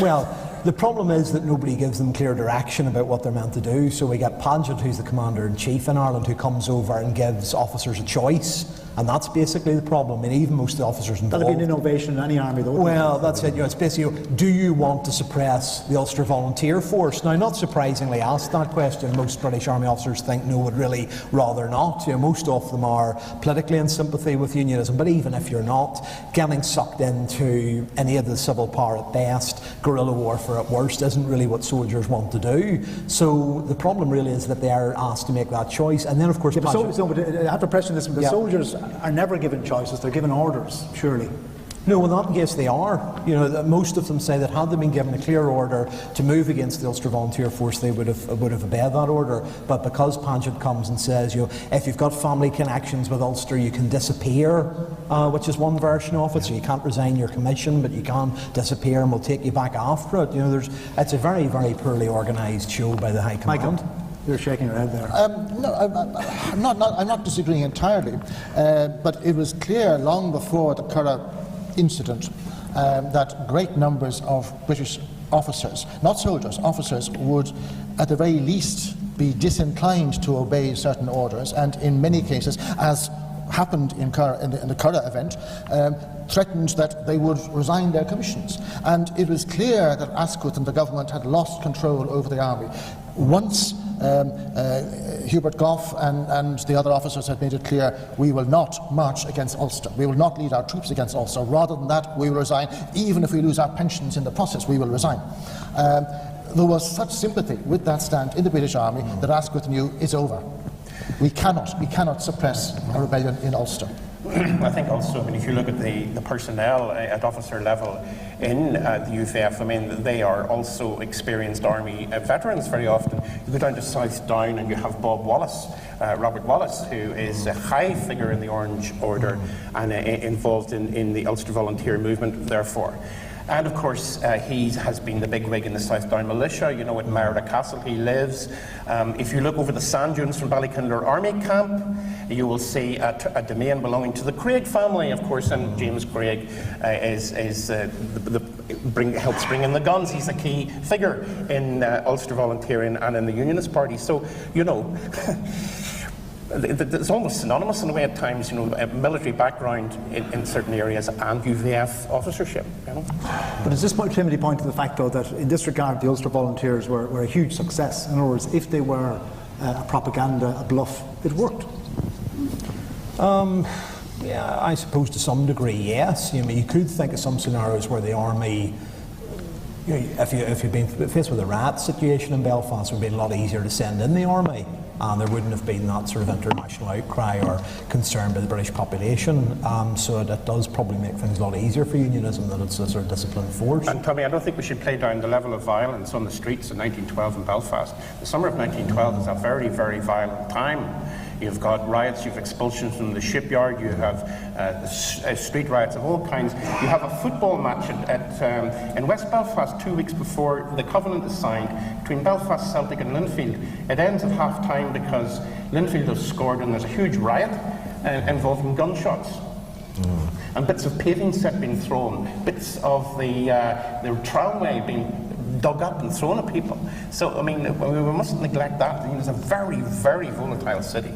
the problem is that nobody gives them clear direction about what they're meant to do. So we get Paget, who's the Commander-in-Chief in Ireland, who comes over and gives officers a choice. And that's basically the problem. I mean, even most of the officers involved... That'd be an innovation in any army, though. Well, that's it. It's basically, do you want to suppress the Ulster Volunteer Force? Now, not surprisingly asked that question. Most British Army officers think no, would really rather not. Most of them are politically in sympathy with unionism. But even if you're not, getting sucked into any of the civil power at best, guerrilla warfare at worst, isn't really what soldiers want to do. So the problem really is that they are asked to make that choice. And then, of course... but I have to question this, but the soldiers are never given choices, they're given orders, surely. No, well, not in case they are. Most of them say that had they been given a clear order to move against the Ulster Volunteer Force, they would have obeyed that order. But because Paget comes and says, if you've got family connections with Ulster, you can disappear, which is one version of it. So you can't resign your commission, but you can disappear, and we'll take you back after it. It's a very, very poorly organised show by the High Command. Michael? You're shaking your head there. No, I'm not disagreeing entirely, but it was clear long before the Curragh incident that great numbers of British officers, not soldiers, officers, would at the very least be disinclined to obey certain orders, and in many cases, as happened in the Curragh event, threatened that they would resign their commissions. And it was clear that Asquith and the government had lost control over the army. Once Hubert Gough and the other officers had made it clear, we will not march against Ulster, we will not lead our troops against Ulster, rather than that we will resign, even if we lose our pensions in the process, we will resign. There was such sympathy with that stand in the British Army that Asquith knew it's over. We cannot suppress a rebellion in Ulster. I think also, if you look at the personnel at officer level in the UVF, they are also experienced army veterans very often. You go down to South Down and you have Bob Wallace, Robert Wallace, who is a high figure in the Orange Order and involved in the Ulster Volunteer movement, therefore. And of course, he has been the big wig in the South Down Militia. At Merida Castle he lives. If you look over the sand dunes from Ballykindler Army Camp, you will see a domain belonging to the Craig family, of course, and James Craig helps bring in the guns. He's a key figure in Ulster Volunteering and in the Unionist Party. So, it's almost synonymous in a way at times, a military background in certain areas and UVF officership. But does this timidly point to the fact, though, that in this regard the Ulster Volunteers were a huge success? In other words, if they were a propaganda, a bluff, it worked? Yeah, I suppose to some degree, yes. You could think of some scenarios where the army, if you'd been faced with a riot situation in Belfast, it would be a lot easier to send in the army. And there wouldn't have been that sort of international outcry or concern by the British population. So that does probably make things a lot easier for unionism, that it's a sort of disciplined force. And Tommy, I don't think we should play down the level of violence on the streets in 1912 in Belfast. The summer of 1912 is a very, very violent time. You've got riots, you've expulsions from the shipyard, you have street riots of all kinds. You have a football match in West Belfast 2 weeks before the covenant is signed between Belfast Celtic and Linfield. It ends at half-time because Linfield has scored and there's a huge riot involving gunshots. And bits of paving set being thrown, bits of the tramway being dug up and thrown at people. So, we mustn't neglect that. It's a very, very volatile city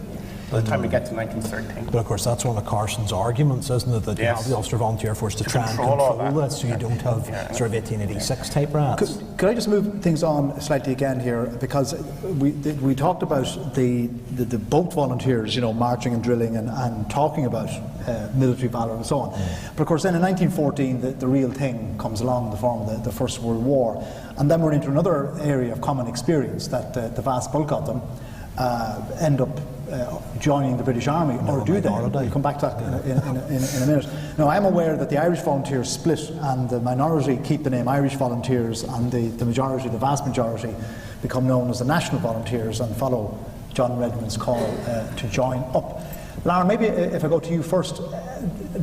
by the time we get to 1913. But of course, that's one of Carson's arguments, isn't it? That you have the Ulster Volunteer Force to try and control that, so you don't have sort of 1886 type riots. Could I just move things on slightly again here, because we talked about the boat volunteers, marching and drilling and talking about military valour and so on. But of course, then in 1914, the real thing comes along in the form of the First World War, and then we're into another area of common experience that the vast bulk of them end up joining the British Army, or do they? We'll come back to that in a minute. Now, I'm aware that the Irish Volunteers split, and the minority keep the name Irish Volunteers, and the majority, the vast majority, become known as the National Volunteers and follow John Redmond's call to join up. Lara, maybe if I go to you first,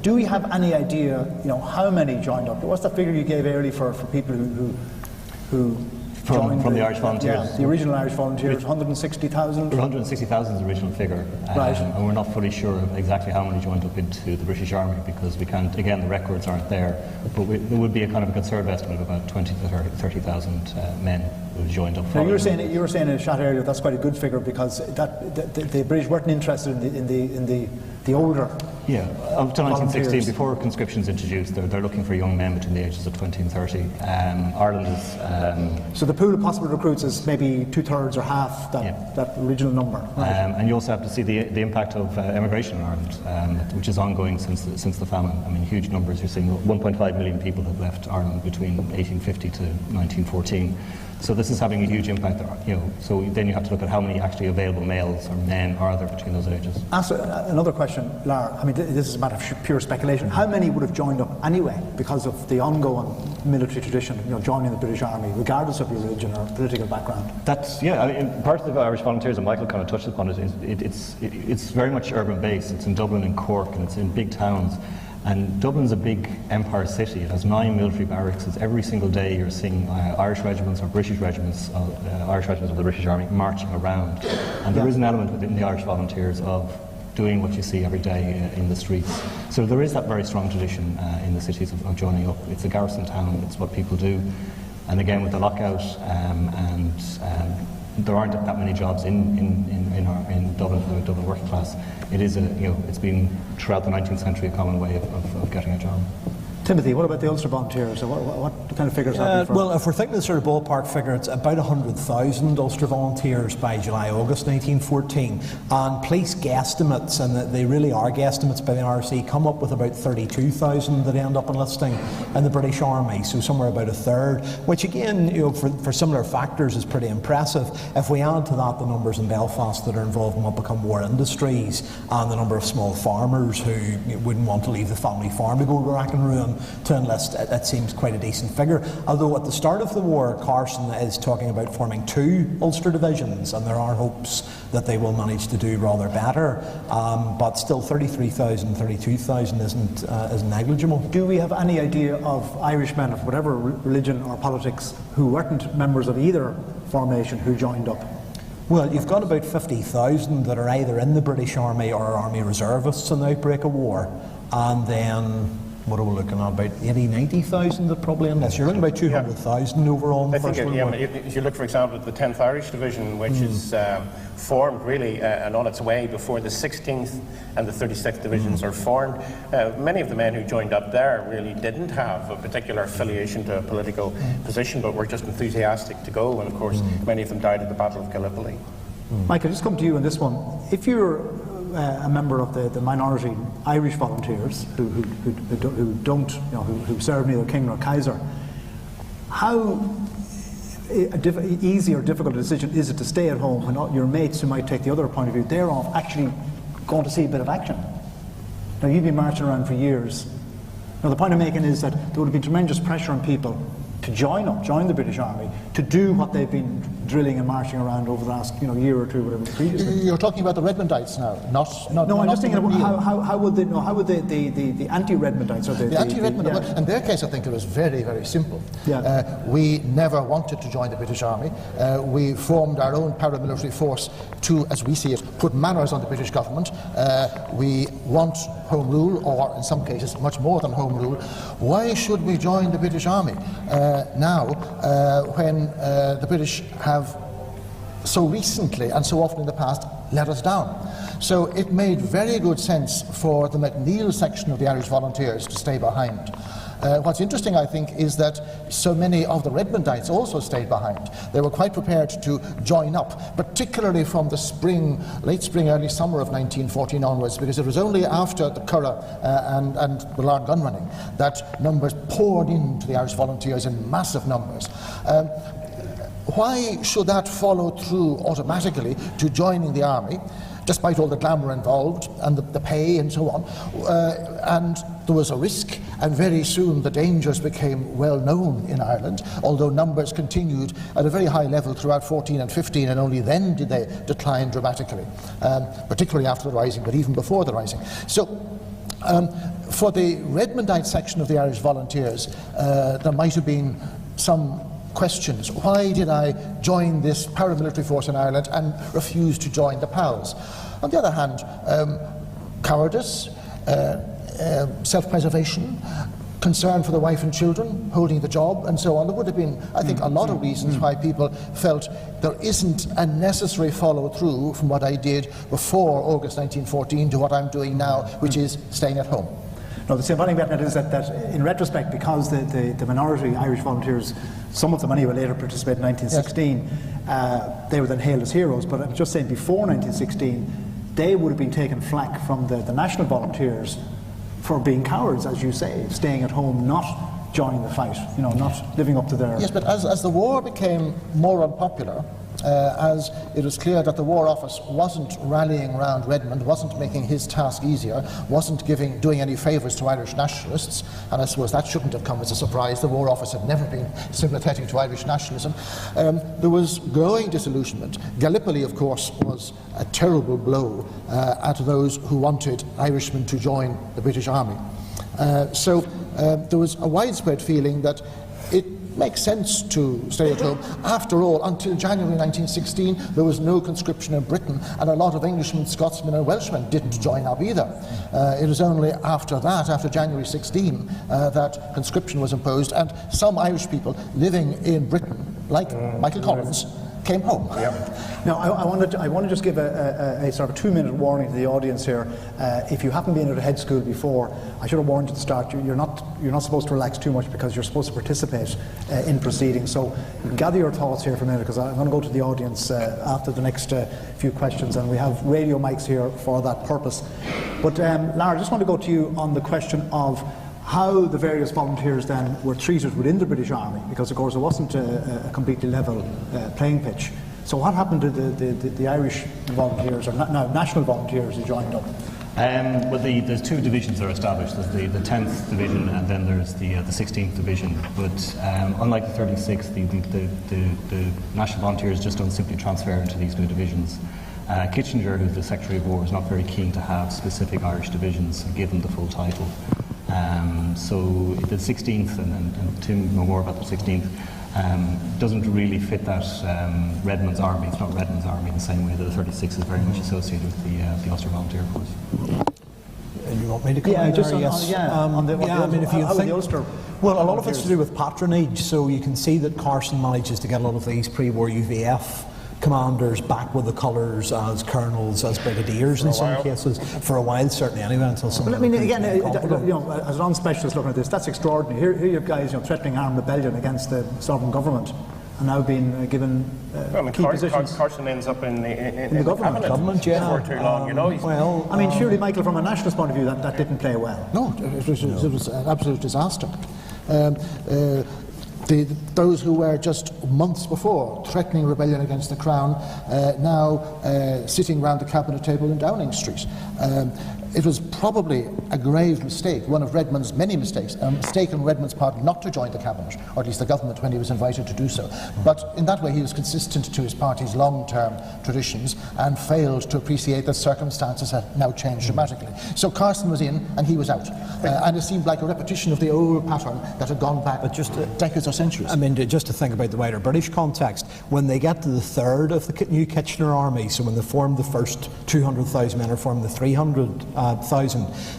do we have any idea, how many joined up? What's the figure you gave earlier for people who joined from the Irish Volunteers? Yeah, the original Irish Volunteers, 160,000? 160,000 is the original figure, right. And we're not fully sure exactly how many joined up into the British Army, because we can't, again, the records aren't there, but it would be a kind of a conservative estimate of about 20 to 30,000 men who joined up. Now, you were saying in a chat earlier that's quite a good figure, because the British weren't interested in the older. Yeah, up to 1916, before conscription's introduced, they're looking for young men between the ages of 20 and 30. Ireland is... So the pool of possible recruits is maybe 2/3 or half that original number. Right. And you also have to see the impact of immigration in Ireland, which is ongoing since the famine. I mean, huge numbers. You're seeing 1.5 million people have left Ireland between 1850 to 1914. So this is having a huge impact, so then you have to look at how many actually available males or men are there between those ages. Another question, Lara, I mean, this is a matter of pure speculation. How many would have joined up anyway because of the ongoing military tradition, joining the British Army, regardless of your religion or political background? That's, part of the Irish Volunteers, and Michael kind of touched upon it, it's very much urban based. It's in Dublin and Cork, and it's in big towns. And Dublin's a big empire city. It has 9 military barracks. It's every single day you're seeing Irish regiments or British regiments, Irish regiments of the British Army marching around. And there is an element within the Irish Volunteers of doing what you see every day in the streets. So there is that very strong tradition in the cities of joining up. It's a garrison town. It's what people do. And again, with the lockout there aren't that many jobs in Dublin for the Dublin working class. It is it's been throughout the 19th century a common way of getting a job. Timothy, what about the Ulster Volunteers? What kind of figures have you for? Well, if we're thinking the sort of ballpark figure, it's about 100,000 Ulster Volunteers by July, August 1914. And police guesstimates, and they really are guesstimates by the RC, come up with about 32,000 that end up enlisting in the British Army, so somewhere about a third, which again, for similar factors is pretty impressive. If we add to that the numbers in Belfast that are involved in what become war industries, and the number of small farmers who wouldn't want to leave the family farm to go to rack and ruin to enlist, it seems quite a decent figure. Although at the start of the war, Carson is talking about forming 2 Ulster divisions, and there are hopes that they will manage to do rather better. But still, 33,000, 32,000 isn't negligible. Do we have any idea of Irishmen of whatever religion or politics who weren't members of either formation who joined up? Well, you've got about 50,000 that are either in the British Army or are Army reservists in the outbreak of war, and then what are we looking at, about 80,000-90,000 that probably enlist. You're looking about 200,000 overall in the First World War. If you look, for example, at the 10th Irish Division, which is formed really and on its way before the 16th and the 36th Divisions are formed, many of the men who joined up there really didn't have a particular affiliation to a political position, but were just enthusiastic to go, and of course many of them died at the Battle of Gallipoli. Mike, I'll just come to you on this one. If you're a member of the minority Irish Volunteers who don't, who serve neither King nor Kaiser, how easy or difficult a decision is it to stay at home when your mates who might take the other point of view, they're off actually going to see a bit of action? Now, you've been marching around for years. Now, the point I'm making is that there would have been tremendous pressure on people to join the British Army, to do what they've been drilling and marching around over the last year or two, whatever previously. You're talking about the Redmondites now, not. No, I'm just thinking about how would the anti-Redmondites or the anti-Redmondites? Well, in their case, I think it was very, very simple. Yeah. We never wanted to join the British Army. We formed our own paramilitary force to, as we see it, put manners on the British government. We want home rule, or in some cases, much more than home rule. Why should we join the British Army now, when the British have so recently and so often in the past let us down? So it made very good sense for the McNeill section of the Irish Volunteers to stay behind. What's interesting, I think, is that so many of the Redmondites also stayed behind. They were quite prepared to join up, particularly from the late spring, early summer of 1914 onwards, because it was only after the Curragh and the Larne gun running that numbers poured into the Irish Volunteers in massive numbers. Why should that follow through automatically to joining the army? despite all the glamour involved and the pay and so on. And there was a risk, and very soon the dangers became well known in Ireland, although numbers continued at a very high level throughout 14 and 15, and only then did they decline dramatically, particularly after the Rising, but even before the Rising. So, for the Redmondite section of the Irish Volunteers, there might have been some questions. Why did I join this paramilitary force in Ireland and refuse to join the PALs? On the other hand, cowardice, self-preservation, concern for the wife and children, holding the job, and so on. There would have been, I think, a lot of reasons why people felt there isn't a necessary follow-through from what I did before August 1914 to what I'm doing now, which is staying at home. No, the symbolic about that is that in retrospect, because the minority Irish volunteers, some of them anyway later participated in 1916, yes. They were then hailed as heroes, but I'm just saying before 1916, they would have been taking flack from the national volunteers for being cowards, as you say, staying at home, not joining the fight, you know, not living up to their... Yes, but as the war became more unpopular, as it was clear that the War Office wasn't rallying around Redmond, wasn't making his task easier, wasn't doing any favours to Irish nationalists, and I suppose that shouldn't have come as a surprise. The War Office had never been sympathetic to Irish nationalism. There was growing disillusionment. Gallipoli, of course, was a terrible blow at those who wanted Irishmen to join the British Army. So there was a widespread feeling that it makes sense to stay at home. After all, until January 1916, there was no conscription in Britain, and a lot of Englishmen, Scotsmen and Welshmen didn't join up either. It was only after that, after January 16, that conscription was imposed, and some Irish people living in Britain, like Michael Collins, came home. Yep. Now, I want to just give a sort of 2-minute warning to the audience here. If you haven't been at a head school before, I should have warned you at the start. You're not supposed to relax too much because you're supposed to participate in proceedings. So gather your thoughts here for a minute, because I'm going to go to the audience after the next few questions, and we have radio mics here for that purpose. But Lara, I just want to go to you on the question of how the various volunteers then were treated within the British Army, because of course it wasn't a completely level playing pitch. So what happened to the Irish volunteers, or national volunteers who joined up? Well, there's 2 divisions that are established. There's the 10th Division, and then there's the 16th Division. But unlike the 36th, the National Volunteers just don't simply transfer into these new divisions. Kitchener, who's the Secretary of War, is not very keen to have specific Irish divisions given the full title. So the 16th, and Tim know more about the 16th, doesn't really fit that Redmond's army. It's not Redmond's army in the same way that the 36 is very much associated with the Ulster Volunteer Force. And you want me to come in just there? Yes. I mean, if you think, well, a lot of it's to do with patronage. So you can see that Carson manages to get a lot of these pre-war UVF commanders back with the colours as colonels, as brigadiers in some cases, for a while, certainly anyway, until some. But I mean, again, as a non-specialist looking at this, that's extraordinary. Here you have guys, threatening armed rebellion against the sovereign government, and now being given key positions. Carson ends up in the government, before too long, well, I mean, surely, Michael, from a nationalist point of view, that didn't play well. No, it was an absolute disaster. Those who were just months before threatening rebellion against the Crown, now sitting round the cabinet table in Downing Street. It was probably a grave mistake, one of Redmond's many mistakes, a mistake on Redmond's part not to join the cabinet, or at least the government when he was invited to do so. But in that way he was consistent to his party's long-term traditions and failed to appreciate that circumstances had now changed dramatically. So Carson was in and he was out. And it seemed like a repetition of the old pattern that had gone back just decades or centuries. I mean, just to think about the wider British context, when they get to the third of the new Kitchener army, so when they formed the first 200,000 men or formed the 300,000,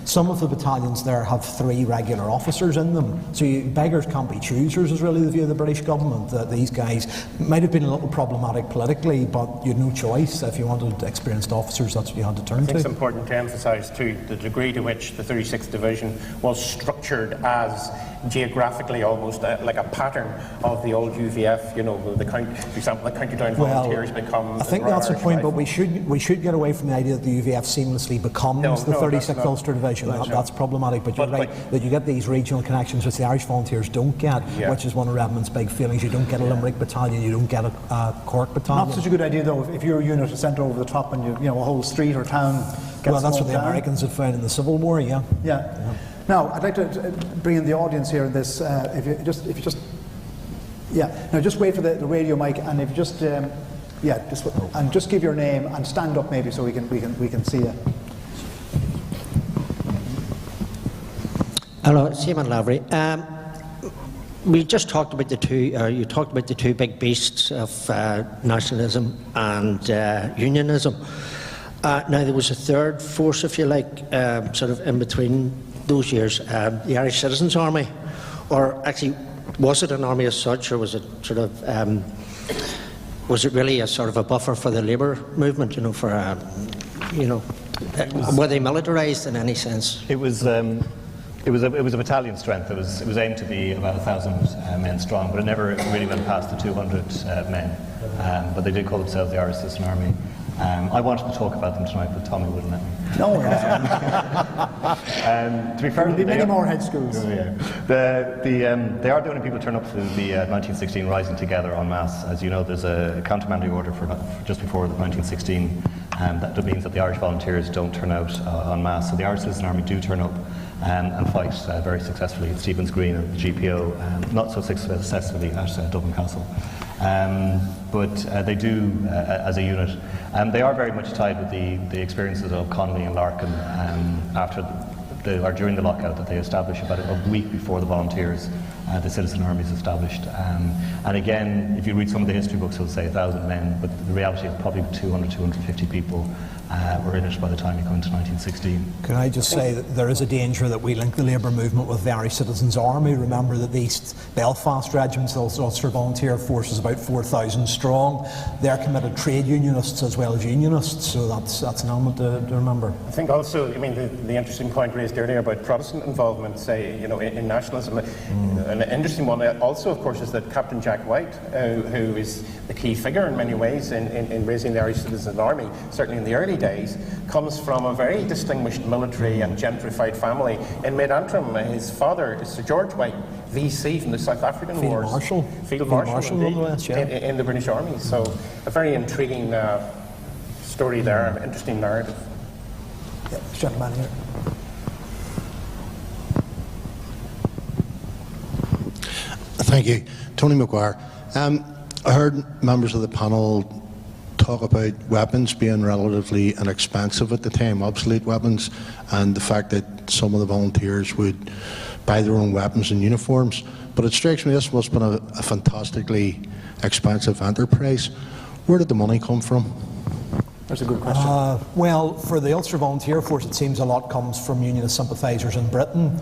some of the battalions there have 3 regular officers in them. So beggars can't be choosers is really the view of the British government, that these guys might have been a little problematic politically, but you had no choice. If you wanted experienced officers, that's what you had to turn to. I think it's important to emphasise too the degree to which the 36th Division was structured as geographically almost like a pattern of the old UVF, the for example, the county down volunteers become... I think that's the point, but we should get away from the idea that the UVF seamlessly becomes the 36th Ulster Division. That's problematic, but you're right that you get these regional connections which the Irish Volunteers don't get, which is one of Redmond's big feelings. You don't get a Limerick battalion, you don't get a Cork battalion. Not such a good idea though if your unit is sent over the top and you know a whole street or town gets well, that's what the down. Americans had found in the Civil War, yeah. Now, I'd like to bring in the audience here in this, if you just now just wait for the radio mic, and if you just, and just give your name and stand up maybe so we can see you. Hello, Seaman Lavery. We just talked about the two, you talked about the two big beasts of nationalism and unionism. Now there was a third force, if you like, sort of in between those years, the Irish Citizens Army, or actually, was it an army as such, or was it sort of, was it really a sort of a buffer for the labour movement? You know, for were they militarised in any sense? It was a battalion strength. It was aimed to be about 1,000 men strong, but it never really went past the 200 men. But they did call themselves the Irish Citizen Army. I wanted to talk about them tonight, but Tommy wouldn't let me. No, to be fair, there will be many more head schools. They are doing people turn up to the 1916 Rising Together en masse. As you know, there's a countermandatory order for just before the 1916, and that means that the Irish Volunteers don't turn out en masse. So the Irish Citizen Army do turn up and fight very successfully at Stephen's Green and the GPO, not so successfully at Dublin Castle. But they do as a unit. They are very much tied with the experiences of Connolly and Larkin during the lockout that they established about a week before the Volunteers. The Citizen Army is established. And again, if you read some of the history books, it'll say 1,000 men, but the reality is probably 200, 250 people were in it by the time you come into 1916. Can I just say that there is a danger that we link the labour movement with the Irish Citizens Army? Remember that the East Belfast Regiment, the Ulster Volunteer Force, is about 4,000 strong. They're committed trade unionists as well as unionists, so that's an element to remember. I think also, I mean, the interesting point raised earlier about Protestant involvement, say, you know, in nationalism. An interesting one also, of course, is that Captain Jack White, who is the key figure in many ways in raising the Irish Citizen Army, certainly in the early days, comes from a very distinguished military and gentrified family in Mid-Antrim. His father is Sir George White, VC from the South African Wars. Field Marshal in the British Army. So a very intriguing story there, interesting narrative. Yeah, gentleman here. Thank you. Tony McGuire. I heard members of the panel talk about weapons being relatively inexpensive at the time, obsolete weapons, and the fact that some of the volunteers would buy their own weapons and uniforms. But it strikes me this must have been a fantastically expensive enterprise. Where did the money come from? That's a good question. Well, for the Ulster Volunteer Force, it seems a lot comes from Unionist sympathisers in Britain.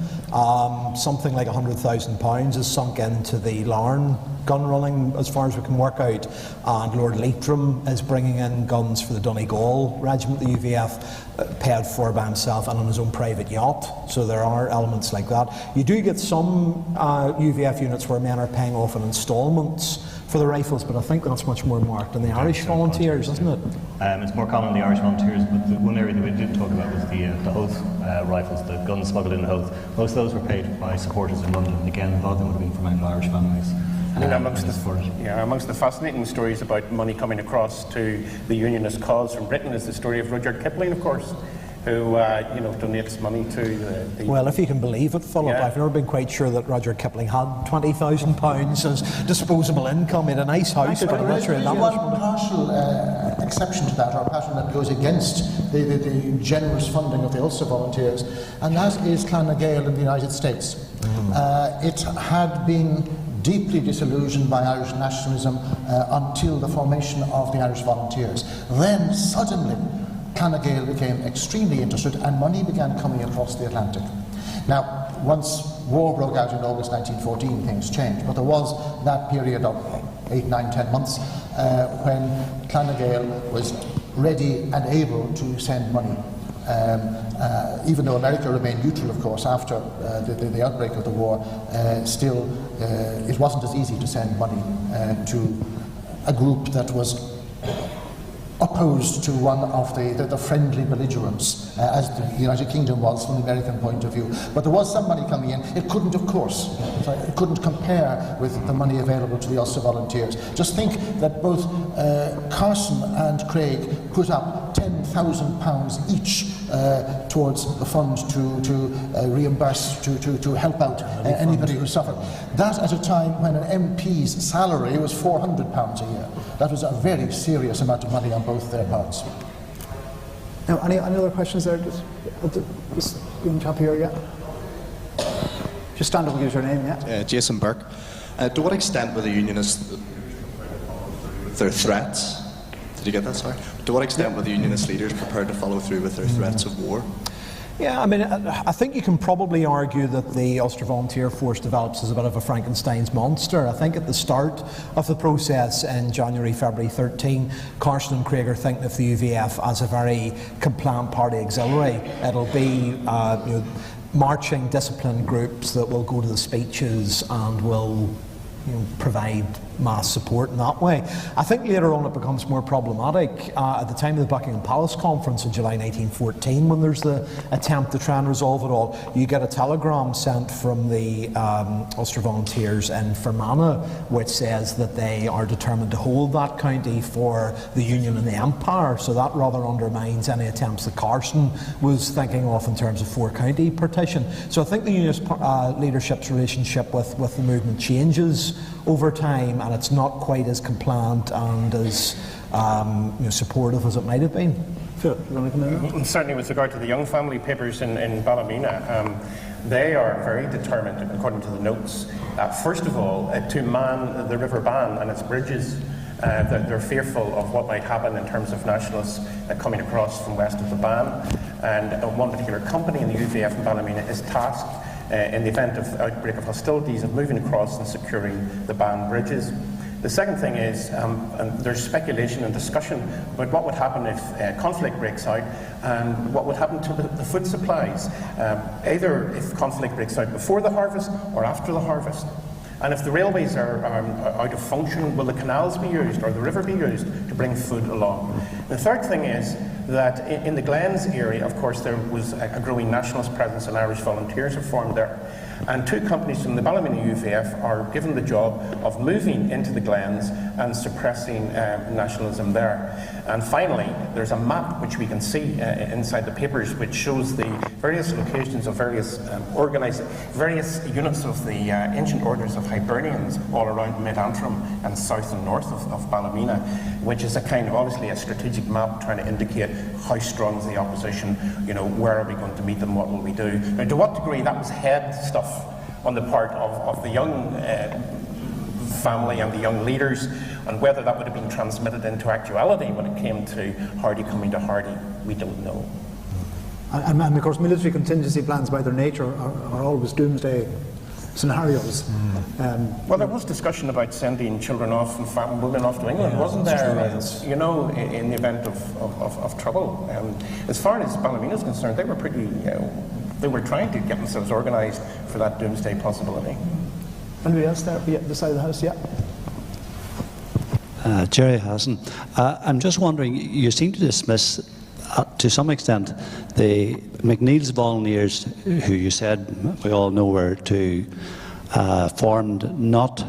Something like £100,000 is sunk into the Larne gun running, as far as we can work out. And Lord Leitrim is bringing in guns for the Donegal Regiment, the UVF, paid for by himself and on his own private yacht. So there are elements like that. You do get some UVF units where men are paying off in instalments for the rifles, but I think that's much more marked in the Irish Volunteers, isn't it? It's more common in the Irish Volunteers, but the one area that we didn't talk about was the Howth rifles, the guns smuggled in Howth. Most of those were paid by supporters in London, and again, a lot of them would have been from Anglo-Irish families. I mean, amongst the fascinating stories about money coming across to the Unionist cause from Britain is the story of Rudyard Kipling, of course, who donates money to the... Well, if you can believe it, Philip, I've never been quite sure that Rudyard Kipling had £20,000 as disposable income in a nice house, but I'm not sure that one partial exception to that, or pattern that goes against the generous funding of the Ulster Volunteers, and that is Clan na Gael in the United States. It had been deeply disillusioned by Irish nationalism until the formation of the Irish Volunteers. Then, suddenly, Clan na Gael became extremely interested and money began coming across the Atlantic. Now, once war broke out in August 1914, things changed, but there was that period of 8, 9, 10 months when Clan na Gael was ready and able to send money. Even though America remained neutral, of course, after the outbreak of the war, still it wasn't as easy to send money to a group that was opposed to one of the friendly belligerents, as the United Kingdom was from the American point of view. But there was some money coming in. It couldn't, of course, it couldn't compare with the money available to the Ulster Volunteers. Just think that both Carson and Craig put up £10,000 each towards the fund to reimburse, to help out anybody who suffered. That at a time when an MP's salary was £400 a year. That was a very serious amount of money on both their parts. Now, any other questions there? This young chap here, yeah? Just stand up and give us your name, yeah? Jason Burke. To what extent were the Unionists, their threats, did you get that, sorry? To what extent were the Unionist leaders prepared to follow through with their threats of war? Yeah, I mean, I think you can probably argue that the Ulster Volunteer Force develops as a bit of a Frankenstein's monster. I think at the start of the process in January, February 13, Carson and Craig are thinking of the UVF as a very compliant party auxiliary. It'll be marching, disciplined groups that will go to the speeches and will provide mass support in that way. I think later on it becomes more problematic. At the time of the Buckingham Palace Conference in July 1914, when there's the attempt to try and resolve it all, you get a telegram sent from the Ulster Volunteers in Fermanagh, which says that they are determined to hold that county for the Union and the Empire. So that rather undermines any attempts that Carson was thinking of in terms of four-county partition. So I think the Unionist leadership's relationship with the movement changes over time, and it's not quite as compliant and as supportive as it might have been. Phil, you want to come in? Certainly with regard to the Young Family papers in Ballymena, they are very determined, according to the notes, first of all, to man the river Bann and its bridges. They're fearful of what might happen in terms of nationalists coming across from west of the Bann, and one particular company in the UVF in Ballymena is tasked in the event of outbreak of hostilities of moving across and securing the Bann bridges. The second thing is, and there's speculation and discussion about what would happen if conflict breaks out and what would happen to the food supplies, either if conflict breaks out before the harvest or after the harvest. And if the railways are out of function, will the canals be used or the river be used to bring food along? The third thing is that in the Glens area, of course, there was a growing nationalist presence, and Irish volunteers are formed there. And two companies from the Ballymena UVF are given the job of moving into the Glens and suppressing nationalism there. And finally, there's a map which we can see inside the papers which shows the various locations of various various units of the ancient orders of Hibernians all around Mid-Antrim and south and north of Ballymena, which is a kind of obviously a strategic map trying to indicate how strong is the opposition, where are we going to meet them, what will we do. Now, to what degree that was head stuff on the part of the young family and the young leaders, and whether that would have been transmitted into actuality when it came to Hardy coming to Hardy, we don't know. And of course, military contingency plans by their nature are always doomsday scenarios. Well, there was discussion about sending children off and women off to England, wasn't there? In the event of trouble. As far as Ballymena is concerned, they were pretty. They were trying to get themselves organised for that doomsday possibility. Anybody else there? Yeah, this side of the house, yeah. Jerry Hassan. I'm just wondering, you seem to dismiss, to some extent, the McNeil's volunteers, who you said we all know were formed not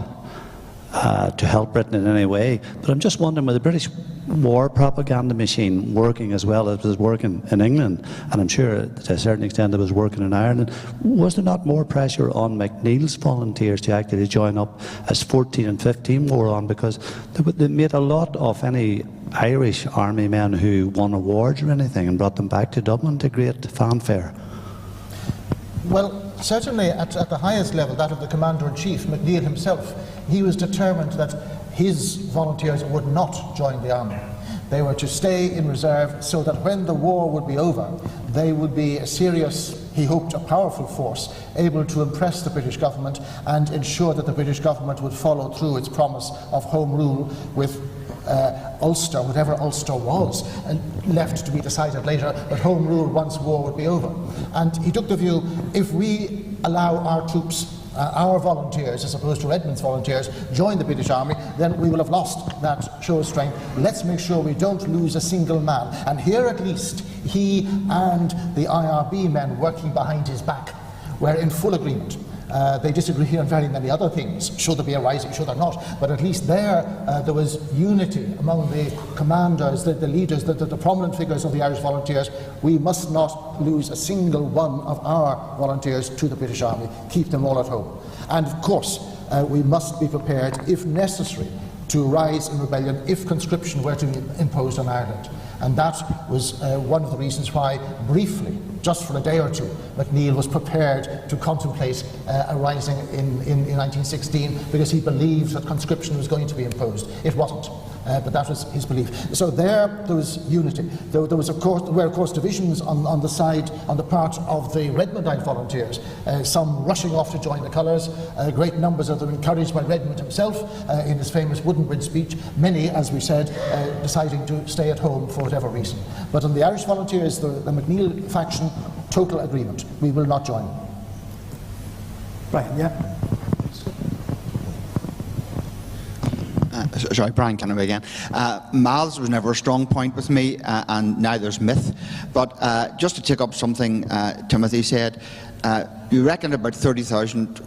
to help Britain in any way. But I'm just wondering, with the British war propaganda machine working as well as it was working in England, and I'm sure to a certain extent it was working in Ireland, was there not more pressure on McNeil's volunteers to actually join up as 14 and 15 wore on, because they made a lot of any Irish army men who won awards or anything and brought them back to Dublin to great fanfare? Well, certainly at the highest level, that of the Commander-in-Chief, McNeil himself, he was determined that his volunteers would not join the army. They were to stay in reserve so that when the war would be over, they would be a serious, he hoped, a powerful force, able to impress the British government and ensure that the British government would follow through its promise of home rule with Ulster, whatever Ulster was, and left to be decided later, but home rule once war would be over. And he took the view, if we allow our troops our volunteers, as opposed to Redmond's volunteers, join the British Army, then we will have lost that show of strength. Let's make sure we don't lose a single man. And here at least, he and the IRB men working behind his back were in full agreement. They disagree on very many other things. Should there be a rising, should there not? But at least there was unity among the commanders, the leaders, the prominent figures of the Irish Volunteers. We must not lose a single one of our volunteers to the British Army. Keep them all at home. And of course, we must be prepared, if necessary, to rise in rebellion if conscription were to be imposed on Ireland. And that was one of the reasons why, briefly, just for a day or two, McNeill was prepared to contemplate a rising in 1916, because he believed that conscription was going to be imposed. It wasn't, but that was his belief. So there was unity. There were of course divisions on the part of the Redmondite volunteers, some rushing off to join the colours, great numbers of them encouraged by Redmond himself in his famous Wooden Bridge speech, many, as we said, deciding to stay at home for whatever reason. But on the Irish Volunteers, the McNeill faction, total agreement. We will not join. Brian, yeah. Sorry, Brian Kennedy again. Malice was never a strong point with me, and neither's myth. But just to take up something Timothy said, you reckon about 30,000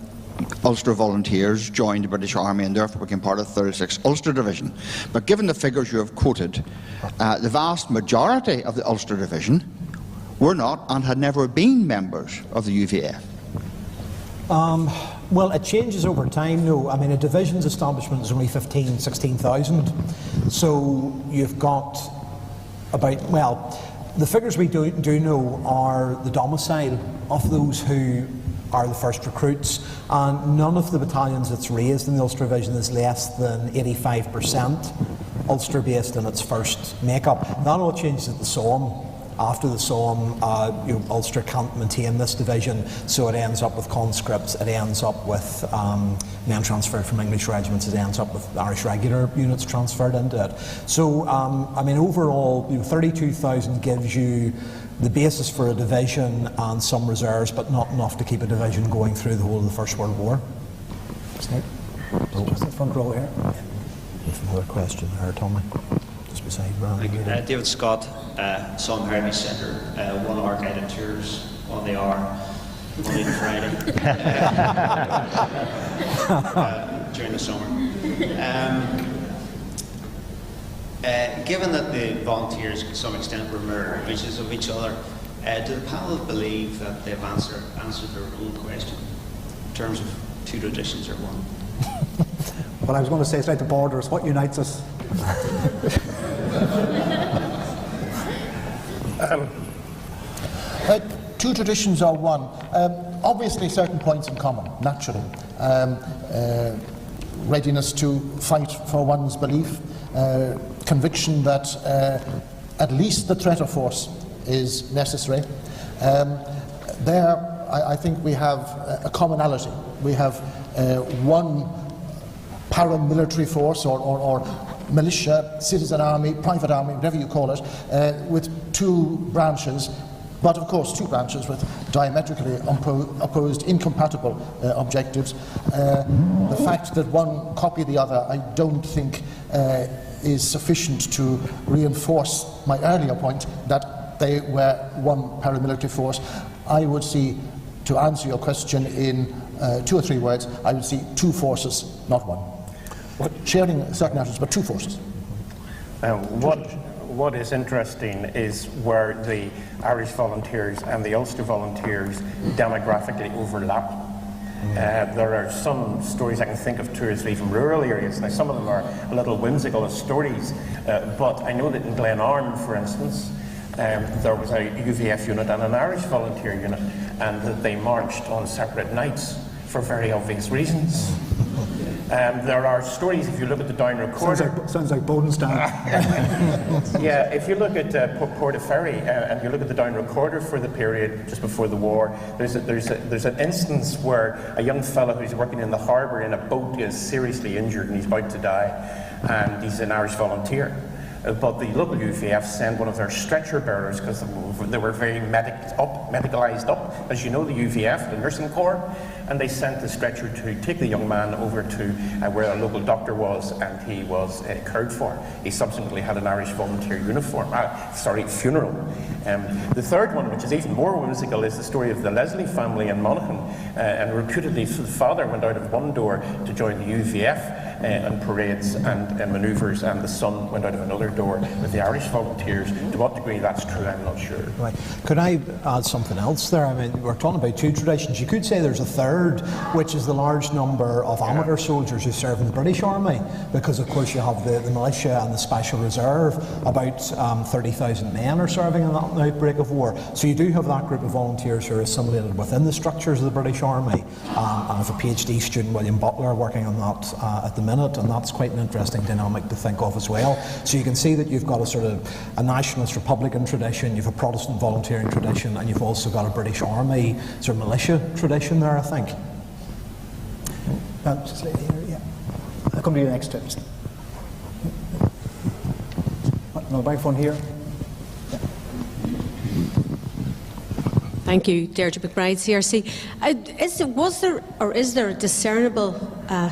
Ulster volunteers joined the British Army and therefore became part of the 36th Ulster Division. But given the figures you have quoted, the vast majority of the Ulster Division were not and had never been members of the UVF. Well, it changes over time, no. I mean, a division's establishment is only 15,000, 16,000. So you've got about, well, the figures we do know are the domicile of those who are the first recruits, and none of the battalions that's raised in the Ulster Division is less than 85% Ulster based in its first make-up. That all changes at the Somme. After the Somme, Ulster can't maintain this division, so it ends up with conscripts, it ends up with men transferred from English regiments, it ends up with Irish regular units transferred into it. So, I mean, overall, 32,000 gives you the basis for a division and some reserves, but not enough to keep a division going through the whole of the First World War. Just the front row here. Another question there, Tommy. Just beside Randy. David Scott, Song Heritage Centre, 1 hour guided tours on the hour, Monday to Friday, during the summer. Given that the volunteers to some extent were mirror images of each other, do the panel believe that they've answered their own question in terms of two traditions or one? Well, I was going to say it's like the borders. What unites us? Two traditions are one. Obviously, certain points in common, naturally. Readiness to fight for one's belief, conviction that at least the threat of force is necessary. There, I think we have a commonality. We have one paramilitary force or militia, citizen army, private army, whatever you call it, with two branches, but of course two branches with diametrically opposed, incompatible objectives. The fact that one copy the other, I don't think is sufficient to reinforce my earlier point that they were one paramilitary force. I would see, to answer your question in 2 or 3 words, I would see two forces, not one. Sharing certain actions, but two forces. What is interesting is where the Irish Volunteers and the Ulster Volunteers demographically overlap. There are some stories I can think of tours for even rural areas. Now, some of them are a little whimsical as stories, but I know that in Glenarm, for instance, there was a UVF unit and an Irish volunteer unit, and that they marched on separate nights for very obvious reasons. There are stories, if you look at the Down Recorder. Sounds like Bowden's down. Yeah, if you look at Portaferry and you look at the Down Recorder for the period just before the war, there's an instance where a young fellow who's working in the harbour in a boat is seriously injured and he's about to die, and he's an Irish volunteer. But the local UVF sent one of their stretcher bearers, because they were very medicalised up, as you know, the UVF, the nursing corps, and they sent the stretcher to take the young man over to where a local doctor was, and he was cared for. He subsequently had an Irish volunteer funeral. The third one, which is even more whimsical, is the story of the Leslie family in Monaghan, and reputedly the father went out of one door to join the UVF on parades and manoeuvres, and the son went out of another door with the Irish volunteers. To what degree that's true, I'm not sure. Right. Could I add something else there? I mean, we're talking about two traditions. You could say there's a third, which is the large number of amateur soldiers who serve in the British Army, because of course you have the militia and the Special Reserve. About 30,000 men are serving in that outbreak of war. So you do have that group of volunteers who are assimilated within the structures of the British Army. I have a PhD student, William Butler, working on that at the minute, and that's quite an interesting dynamic to think of as well. So you can see that you've got a sort of a nationalist Republican tradition, you've a Protestant volunteering tradition, and you've also got a British Army sort of militia tradition there, I think. Just lady here, yeah. I'll come to you next time. No microphone here. Yeah. Thank you, Deirdre McBride, CRC. Is there a discernible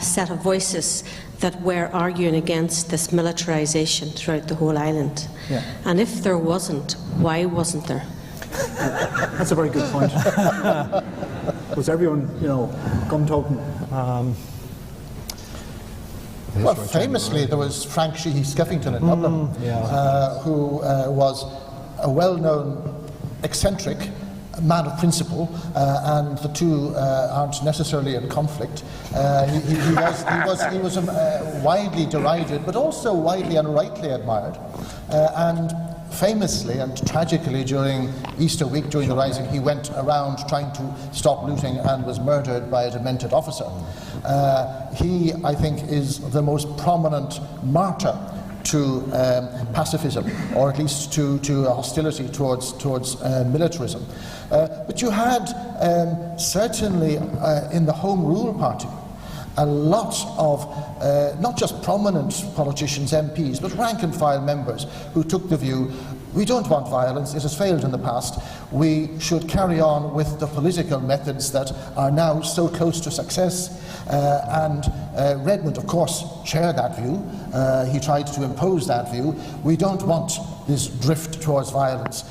set of voices that were arguing against this militarisation throughout the whole island? Yeah. And if there wasn't, why wasn't there? That's a very good point. Was everyone, gun-toting? Well, famously, there was Frank Sheehy Skeffington in Dublin, who was a well-known eccentric man of principle, and the two aren't necessarily in conflict. He was widely derided, but also widely and rightly admired. And famously and tragically, during Easter week, during the Rising, he went around trying to stop looting and was murdered by a demented officer. He, I think, is the most prominent martyr to pacifism, or at least to hostility towards militarism. But you had certainly in the Home Rule Party a lot of not just prominent politicians, MPs, but rank and file members who took the view, we don't want violence, it has failed in the past, we should carry on with the political methods that are now so close to success. And Redmond, of course, shared that view. He tried to impose that view. We don't want this drift towards violence.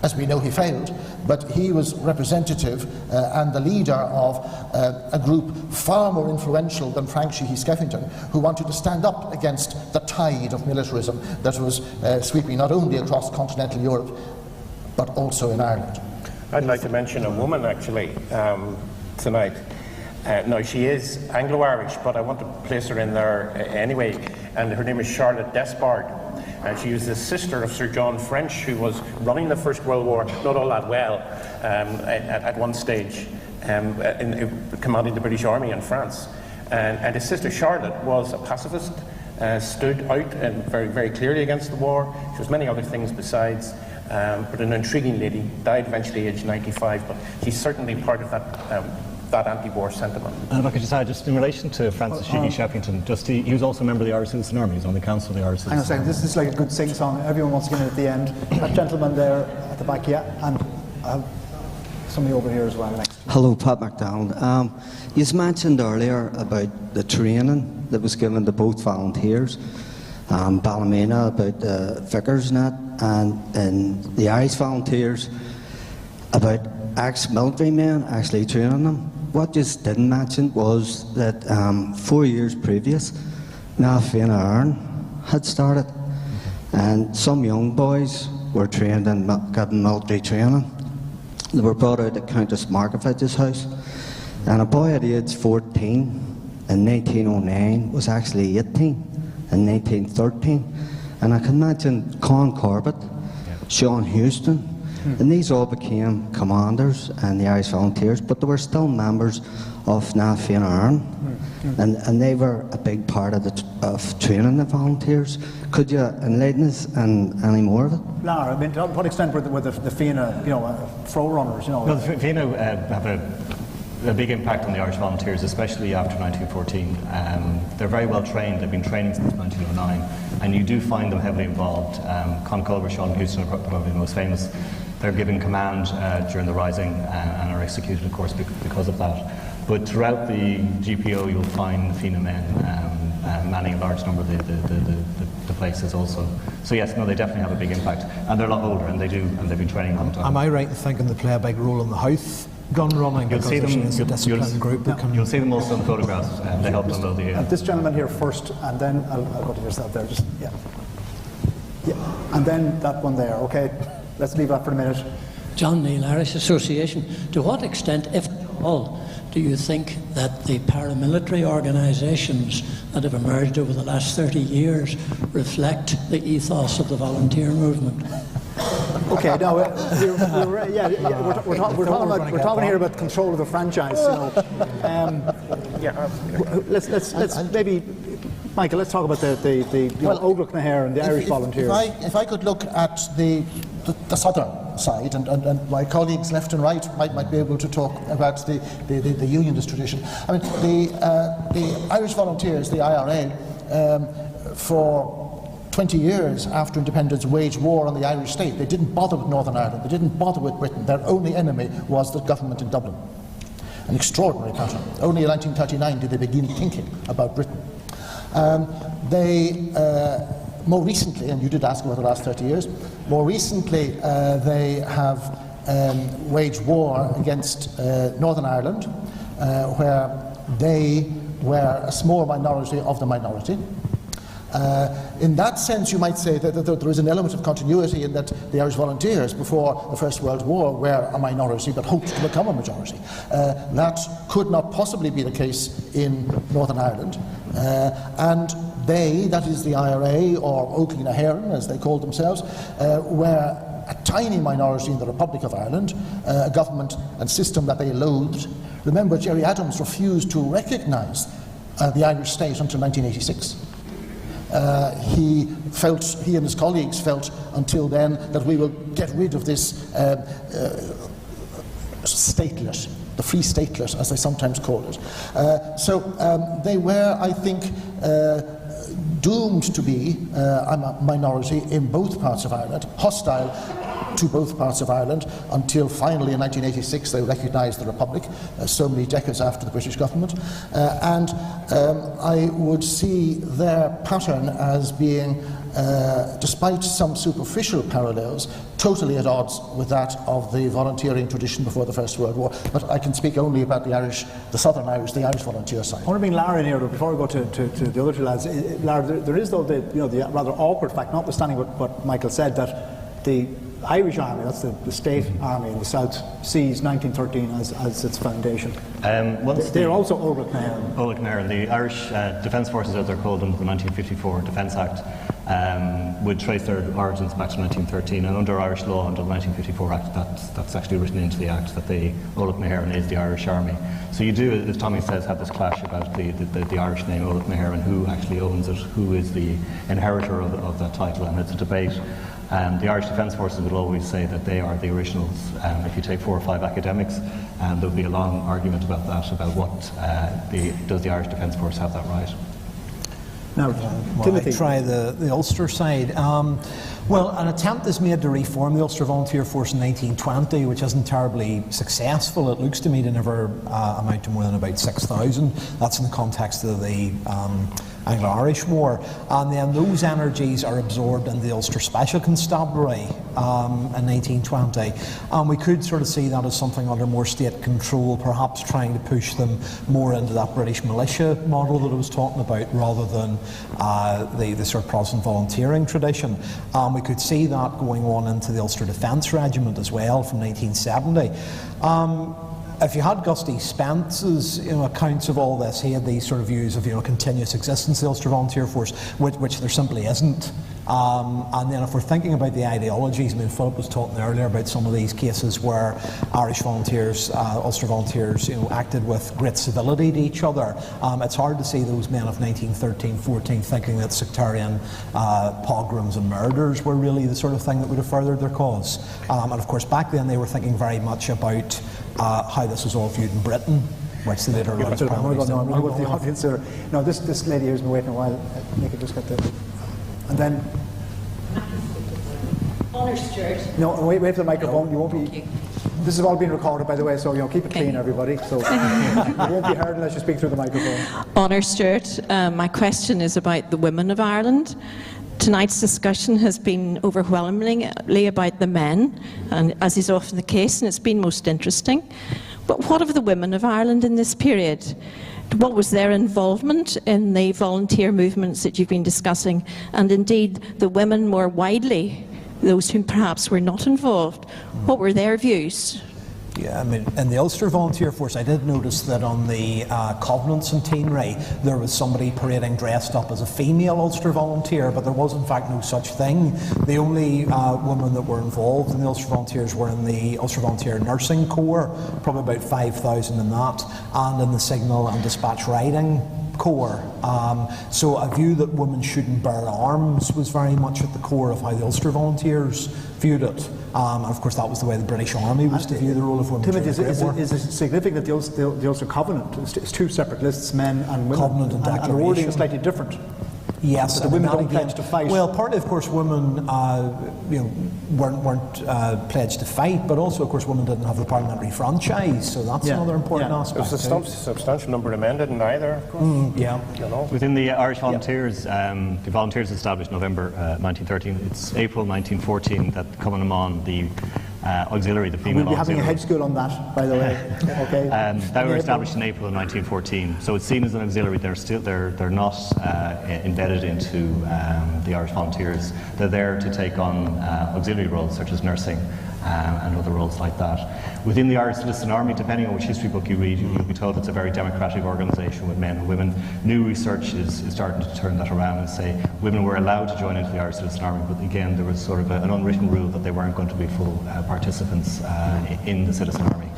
As we know, he failed, but he was representative and the leader of a group far more influential than Frank Sheehy Skeffington, who wanted to stand up against the tide of militarism that was sweeping not only across continental Europe, but also in Ireland. I'd like to mention a woman, actually, tonight. Now, she is Anglo-Irish, but I want to place her in there anyway, and her name is Charlotte Despard. And she was the sister of Sir John French, who was running the First World War not all that well at one stage, commanding the British Army in France. And his sister Charlotte was a pacifist, stood out very, very clearly against the war. She was many other things besides, but an intriguing lady, died eventually aged 95, but she's certainly part of that anti-war sentiment. And if I could just add, just in relation to Francis Sheehy Skeffington, he was also a member of the Irish Citizen Army. He was on the council of the Irish Citizen Army. Hang on a second, this is like a good sing-song. Everyone wants to get in at the end. That gentleman there at the back, yeah, and somebody over here as well next. Hello, Pat MacDonald. You mentioned earlier about the training that was given to both volunteers, Ballymena about the Vickers net, and the Irish volunteers about ex-military men actually training them. What you didn't mention was that 4 years previous, Laffan had started, and some young boys were trained in getting military training. They were brought out at Countess Markovich's house, and a boy at age 14 in 1909 was actually 18 in 1913. And I can imagine Con Corbett, Sean Houston, and these all became commanders and the Irish Volunteers, but they were still members of Laffan, and they were a big part of training the volunteers. Could you enlighten us on any more of it? Lara, I mean, to what extent were the Fianna, throw runners? No, the Fianna have a a big impact on the Irish Volunteers, especially after 1914. They're very well trained. They've been training since 1909, and you do find them heavily involved. Con Culver, Sean Houston are probably the most famous. They're given command during the Rising and are executed, of course, because of that. But throughout the GPO, you'll find FINA men manning a large number of the places also. So yes, no, they definitely have a big impact, and they're a lot older, and they've been training a long time. Am I right in thinking they play a big role in the Houth gun running? You'll see them. You'll see them also in the photographs. They helped unload the. This gentleman here first, and then I'll go to yourself there. Just yeah, and then that one there. Okay, let's leave that for a minute. John Neal, Irish Association. To what extent, if at all, do you think that the paramilitary organisations that have emerged over the last 30 years reflect the ethos of the volunteer movement? Okay, now we're talking here about control of the franchise. Let's maybe, Michael, let's talk about the Óglaigh na hÉireann and the Irish Volunteers. If I could look at the southern side, and my colleagues left and right might be able to talk about the unionist tradition. I mean, the Irish Volunteers, the IRA, for 20 years after independence waged war on the Irish state. They didn't bother with Northern Ireland, they didn't bother with Britain. Their only enemy was the government in Dublin. An extraordinary pattern. Only in 1939 did they begin thinking about Britain. More recently, and you did ask about the last 30 years, more recently they have waged war against Northern Ireland, where they were a small minority of the minority. In that sense, you might say that there is an element of continuity in that the Irish Volunteers, before the First World War, were a minority but hoped to become a majority. That could not possibly be the case in Northern Ireland. And they, that is the IRA, or Óglaigh na hÉireann, as they called themselves, were a tiny minority in the Republic of Ireland, a government and system that they loathed. Remember, Gerry Adams refused to recognise the Irish state until 1986. He and his colleagues felt until then that we will get rid of this stateless, the free stateless, as they sometimes call it. So they were, I think, doomed to be a minority in both parts of Ireland, hostile to both parts of Ireland, until finally in 1986 they recognised the Republic, so many decades after the British government. And I would see their pattern as being, despite some superficial parallels, totally at odds with that of the volunteering tradition before the First World War. But I can speak only about the Irish, the Southern Irish, the Irish volunteer side. I want to bring Lara in here, but before we go to the other two lads, Lara, there is though the rather awkward fact, notwithstanding what Michael said, that the Irish Army, that's the state army in the South Seas, 1913 as its foundation. They're also Óglaigh na hÉireann. Óglaigh na hÉireann. The Irish Defence Forces, as they're called under the 1954 Defence Act, would trace their origins back to 1913, and under Irish law, under the 1954 Act, that's actually written into the Act that the Óglaigh na hÉireann is the Irish Army. So you do, as Tommy says, have this clash about the Irish name Óglaigh na hÉireann, who actually owns it, who is the inheritor of that title, and it's a debate. The Irish Defence Forces will always say that they are the originals. If you take 4 or 5 academics, there'll be a long argument about that, about what does the Irish Defence Force have that right. Now, Timothy. Try the Ulster side. Well, an attempt is made to reform the Ulster Volunteer Force in 1920, which isn't terribly successful. It looks to me to never amount to more than about 6,000. That's in the context of the Anglo-Irish War. And then those energies are absorbed in the Ulster Special Constabulary in 1920. And we could sort of see that as something under more state control, perhaps trying to push them more into that British militia model that I was talking about, rather than the sort of Protestant volunteering tradition. We could see that going on into the Ulster Defence Regiment as well from 1970. If you had Gusty Spence's accounts of all this, he had these sort of views of continuous existence of the Ulster Volunteer Force, which there simply isn't. And then if we're thinking about the ideologies, I mean, Philip was talking earlier about some of these cases where Irish volunteers, Ulster volunteers, acted with great civility to each other. It's hard to see those men of 1913-14 thinking that sectarian pogroms and murders were really the sort of thing that would have furthered their cause. And of course, back then they were thinking very much about how this was all viewed in Britain, which they later learned. I'm going to go to the audience here. No, this lady here has been waiting a while. Make it just get the... And then... Honor, Stuart. No, wait for the microphone. You won't be... This is all being recorded, by the way, so keep it clean, everybody. So it won't be heard unless you speak through the microphone. Honor, Stuart. My question is about the women of Ireland. Tonight's discussion has been overwhelmingly about the men, and as is often the case, and it's been most interesting. But what of the women of Ireland in this period? What was their involvement in the volunteer movements that you've been discussing, and indeed the women more widely, those who perhaps were not involved? What were their views? Yeah, I mean, in the Ulster Volunteer Force, I did notice that on the Covenants in Teenray, there was somebody parading dressed up as a female Ulster Volunteer, but there was in fact no such thing. The only women that were involved in the Ulster Volunteers were in the Ulster Volunteer Nursing Corps, probably about 5,000 in that, and in the Signal and Dispatch Riding Corps. So a view that women shouldn't bear arms was very much at the core of how the Ulster Volunteers viewed it. And of course that was the way the British Army was to view the role of women. Timothy, is it significant that the Ulster Covenant is two separate lists, men and women? Covenant and Declaration. And the wording is slightly different. Yes, but the women don't pledge to fight. Well, partly, of course, women weren't pledged to fight, but also, of course, women didn't have the parliamentary franchise, so that's another important aspect. There's a substantial number amended in either. Within the Irish Volunteers, the Volunteers established November 1913. It's April 1914 that Cumann Amon, the auxiliary, the female auxiliary. We'll be having a head school on that, by the way. Okay. They were established in April of 1914. So it's seen as an auxiliary. They're not embedded into the Irish Volunteers. They're there to take on auxiliary roles such as nursing and other roles like that. Within the Irish Citizen Army, depending on which history book you read, you'll be told it's a very democratic organisation with men and women. New research is starting to turn that around and say women were allowed to join into the Irish Citizen Army, but again there was sort of an unwritten rule that they weren't going to be full participants in the Citizen Army.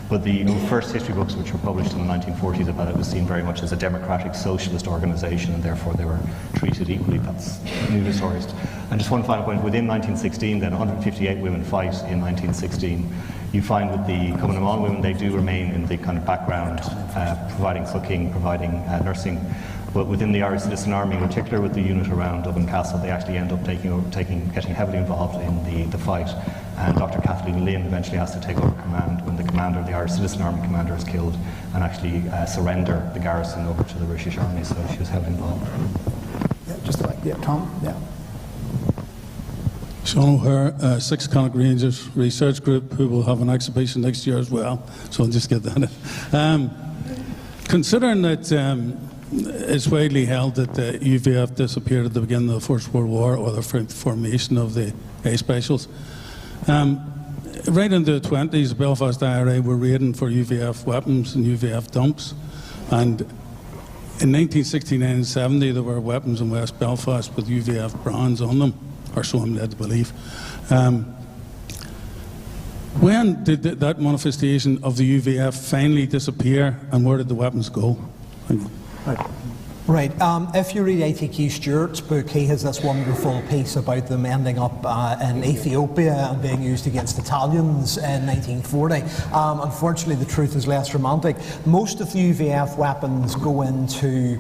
But the first history books which were published in the 1940s about it was seen very much as a democratic socialist organisation, and therefore they were treated equally. That's new stories. And just one final point, within 1916 then 158 women fight in 1916. You find with the Cumann Amon women, they do remain in the kind of background, providing cooking, providing nursing. But within the Irish Citizen Army, in particular with the unit around Dublin Castle, they actually end up getting heavily involved in the fight. And Dr. Kathleen Lynn eventually has to take over command when the commander, the Irish Citizen Army commander, is killed, and actually surrender the garrison over to the British Army. So she was heavily involved. Yeah, just like Tom. Yeah. Sean O'Hare, Six Connacht Rangers Research Group, who will have an exhibition next year as well. So I'll just get that in. Considering that it's widely held that the UVF disappeared at the beginning of the First World War, or the formation of the A Specials. Right into the 20s, the Belfast IRA were raiding for UVF weapons and UVF dumps. And in 1969 and 70, there were weapons in West Belfast with UVF brands on them, or so I'm led to believe. When did that manifestation of the UVF finally disappear, and where did the weapons go? Right. If you read A.T.Q. Stewart's book, he has this wonderful piece about them ending up in Ethiopia and being used against Italians in 1940. Unfortunately, the truth is less romantic. Most of the UVF weapons go into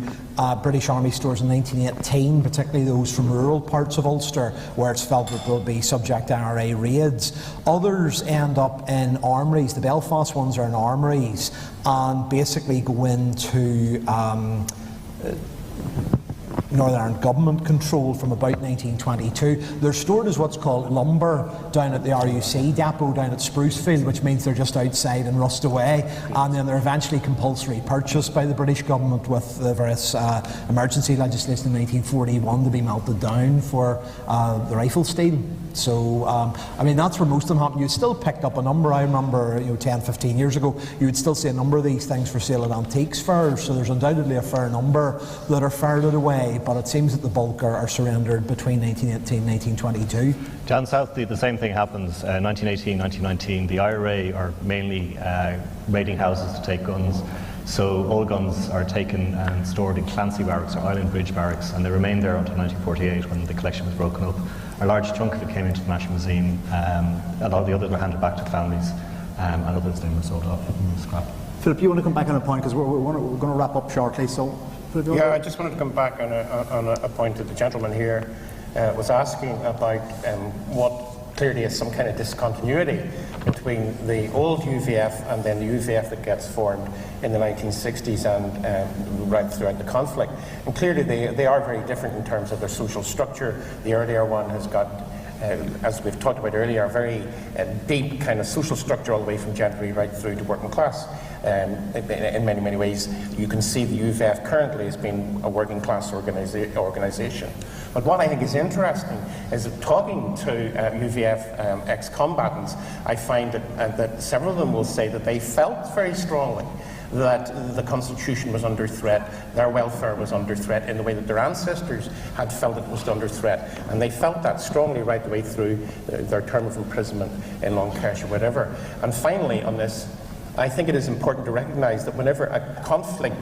British Army stores in 1918, particularly those from rural parts of Ulster, where it's felt that they'll be subject to IRA raids. Others end up in armories. The Belfast ones are in armories and basically go into Northern Ireland government control from about 1922. They're stored as what's called lumber down at the RUC depot down at Sprucefield, which means they're just outside and rust away, and then they're eventually compulsory purchased by the British government with the various emergency legislation in 1941 to be melted down for the rifle steel. So, I mean, that's where most of them happen. You still picked up a number. I remember, 10, 15 years ago, you would still see a number of these things for sale at antiques fairs. So there's undoubtedly a fair number that are ferreted away. right, but it seems that the bulk are surrendered between 1918 and 1922. Down south, the same thing happens. 1918, 1919, the IRA are mainly raiding houses to take guns. So all guns are taken and stored in Clancy Barracks or Island Bridge Barracks, and they remained there until 1948 when the collection was broken up. A large chunk of it came into the National Museum. A lot of the others were handed back to families, and others then were sold off and scrapped. Philip, you want to come back on a point because we're going to wrap up shortly. So, Philip, yeah, I just wanted to come back on a point that the gentleman here was asking about what clearly is some kind of discontinuity between the old UVF and then the UVF that gets formed in the 1960s and right throughout the conflict. And clearly they are very different in terms of their social structure. The earlier one has got, as we've talked about earlier, a very deep kind of social structure all the way from gentry right through to working class. In many, many ways, you can see the UVF currently as being a working class organisation. But what I think is interesting is that talking to UVF ex-combatants, I find that several of them will say that they felt very strongly that the Constitution was under threat, their welfare was under threat in the way that their ancestors had felt it was under threat. And they felt that strongly right the way through their term of imprisonment in Long Kesh or whatever. And finally, on this, I think it is important to recognise that whenever a conflict,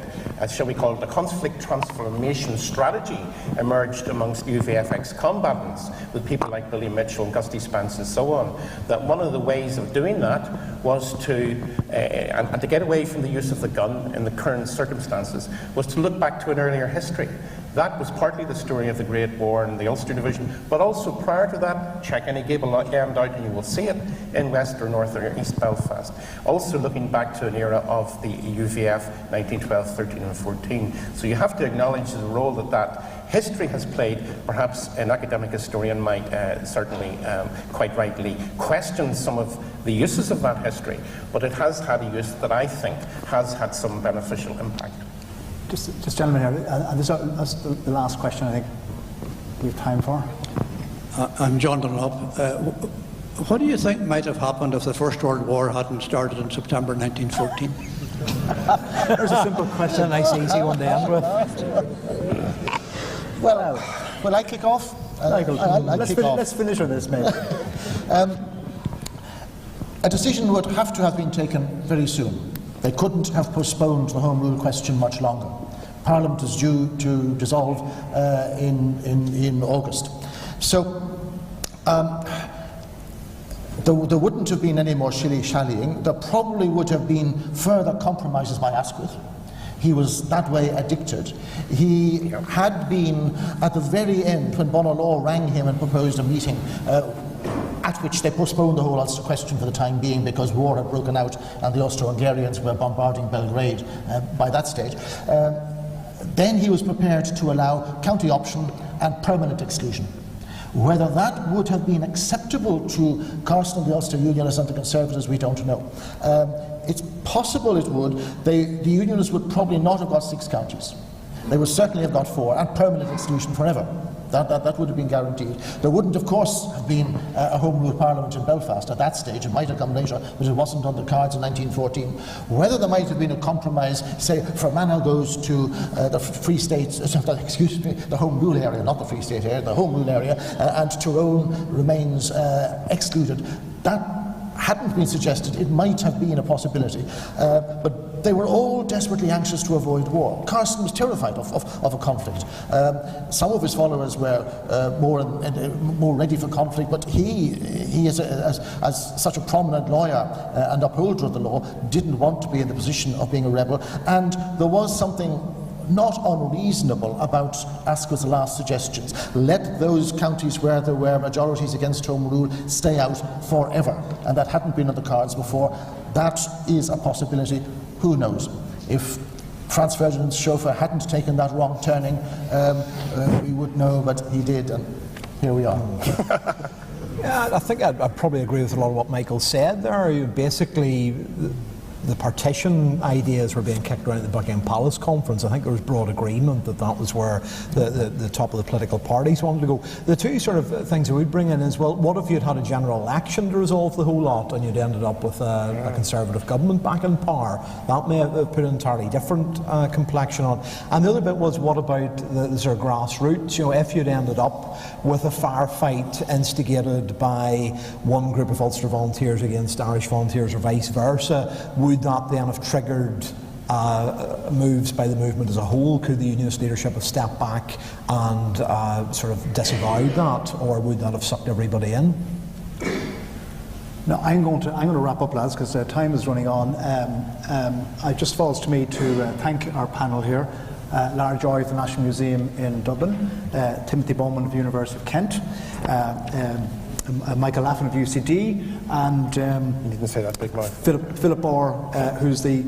shall we call it a conflict transformation strategy, emerged amongst UVF ex-combatants with people like Billy Mitchell and Gusty Spence and so on, that one of the ways of doing that was to get away from the use of the gun in the current circumstances, was to look back to an earlier history. That was partly the story of the Great War and the Ulster Division, but also prior to that, check any gable end out and you will see it in West or North or East Belfast. Also looking back to an era of the UVF, 1912, 13 and 14. So you have to acknowledge the role that history has played. Perhaps an academic historian might certainly quite rightly question some of the uses of that history, but it has had a use that I think has had some beneficial impact. Just gentlemen here, and that's the last question I think we have time for. I'm John Dunlop. What do you think might have happened if the First World War hadn't started in September 1914? There's a simple question, a nice easy one to end with. Well, will I kick off? Let's finish on this, maybe. A decision would have to have been taken very soon. They couldn't have postponed the Home Rule question much longer. Parliament is due to dissolve in August. So there wouldn't have been any more shilly-shallying. There probably would have been further compromises by Asquith. He was that way addicted. He had been at the very end when Bonalaw rang him and proposed a meeting at which they postponed the whole Ulster question for the time being because war had broken out and the Austro-Hungarians were bombarding Belgrade by that stage. Then he was prepared to allow county option and permanent exclusion. Whether that would have been acceptable to Carson and the Ulster Unionists and the Conservatives, we don't know. It's possible it would. The Unionists would probably not have got 6 counties. They would certainly have got 4, and permanent exclusion forever. That would have been guaranteed. There wouldn't, of course, have been a Home Rule Parliament in Belfast at that stage. It might have come later, but it wasn't on the cards in 1914. Whether there might have been a compromise, say, Fermanagh goes to the Free States, excuse me, the Home Rule area, not the Free State area, the Home Rule area, and Tyrone remains excluded. That hadn't been suggested. It might have been a possibility. But they were all desperately anxious to avoid war. Carson was terrified of a conflict. Some of his followers were more ready for conflict, but he as such a prominent lawyer and upholder of the law, didn't want to be in the position of being a rebel. And there was something not unreasonable about Asquith's last suggestions. Let those counties where there were majorities against Home Rule stay out forever. And that hadn't been on the cards before. That is a possibility. Who knows? If Franz Ferdinand's chauffeur hadn't taken that wrong turning, we would know, but he did, and here we are. Yeah, I think I'd probably agree with a lot of what Michael said there. Basically, the partition ideas were being kicked around at the Buckingham Palace conference, I think there was broad agreement that that was where the top of the political parties wanted to go. The two sort of things that we'd bring in is, well, what if you'd had a general election to resolve the whole lot and you'd ended up with a Conservative government back in power? That may have put an entirely different complexion on. And the other bit was, what about the sort of grassroots? You know, if you'd ended up with a firefight instigated by one group of Ulster volunteers against Irish volunteers or vice versa, would that then have triggered moves by the movement as a whole? Could the Unionist leadership have stepped back and sort of disavowed that, or would that have sucked everybody in? No, I'm going to wrap up, lads, because time is running on. It just falls to me to thank our panel here. Lara Joye of the National Museum in Dublin, Timothy Bowman of the University of Kent, Michael Laffan of UCD, and you didn't say that, big boy. Philip Orr, who's the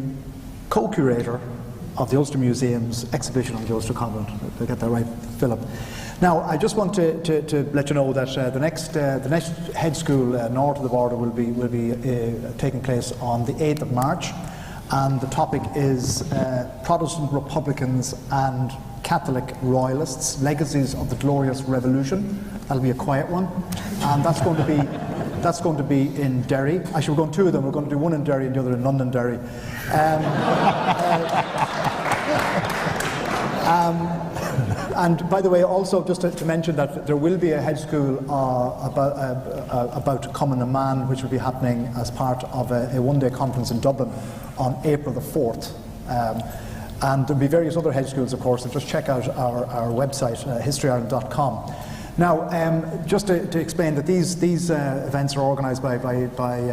co-curator of the Ulster Museum's exhibition on the Ulster Convent. Did I get that right, Philip? Now, I just want to let you know that the next head school north of the border will be taking place on the 8th of March, and the topic is Protestant Republicans and Catholic Royalists, Legacies of the Glorious Revolution. That'll be a quiet one, and that's going to be in Derry. Actually, we're going two of them. We're going to do one in Derry and the other in Londonderry. And by the way, also just to mention that there will be a head school about Common a Man, which will be happening as part of a one-day conference in Dublin on April the 4th. And there'll be various other head schools, of course, so just check out our website, historyireland.com. Now, just to explain that these events are organised by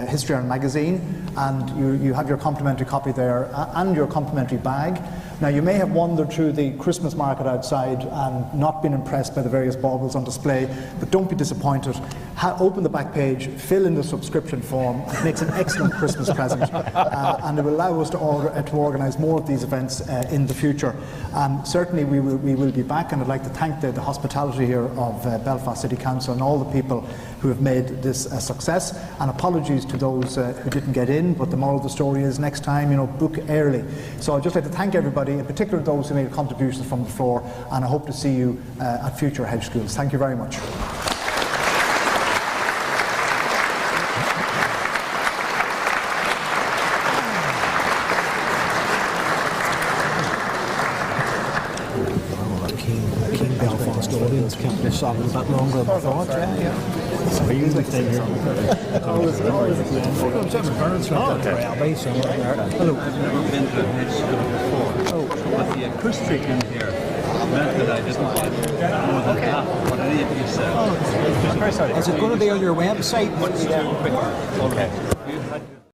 History Ireland magazine, and you have your complimentary copy there and your complimentary bag. Now, you may have wandered through the Christmas market outside and not been impressed by the various baubles on display, but don't be disappointed. Open the back page, fill in the subscription form. It makes an excellent Christmas present, and it will allow us to organise more of these events in the future. Certainly, we will be back, and I'd like to thank the hospitality here of Belfast City Council and all the people who have made this a success. And apologies to those who didn't get in, but the moral of the story is next time, book early. So I'd just like to thank everybody, in particular those who made contributions from the floor, and I hope to see you at future head schools. Thank you very much. Belfast audience kept this on a bit longer than I thought. So you can stay here. Hello. I've never been to a head school before, but the acoustic in here meant that I didn't get more than half what any of you said. Is it going to be on your website? Okay.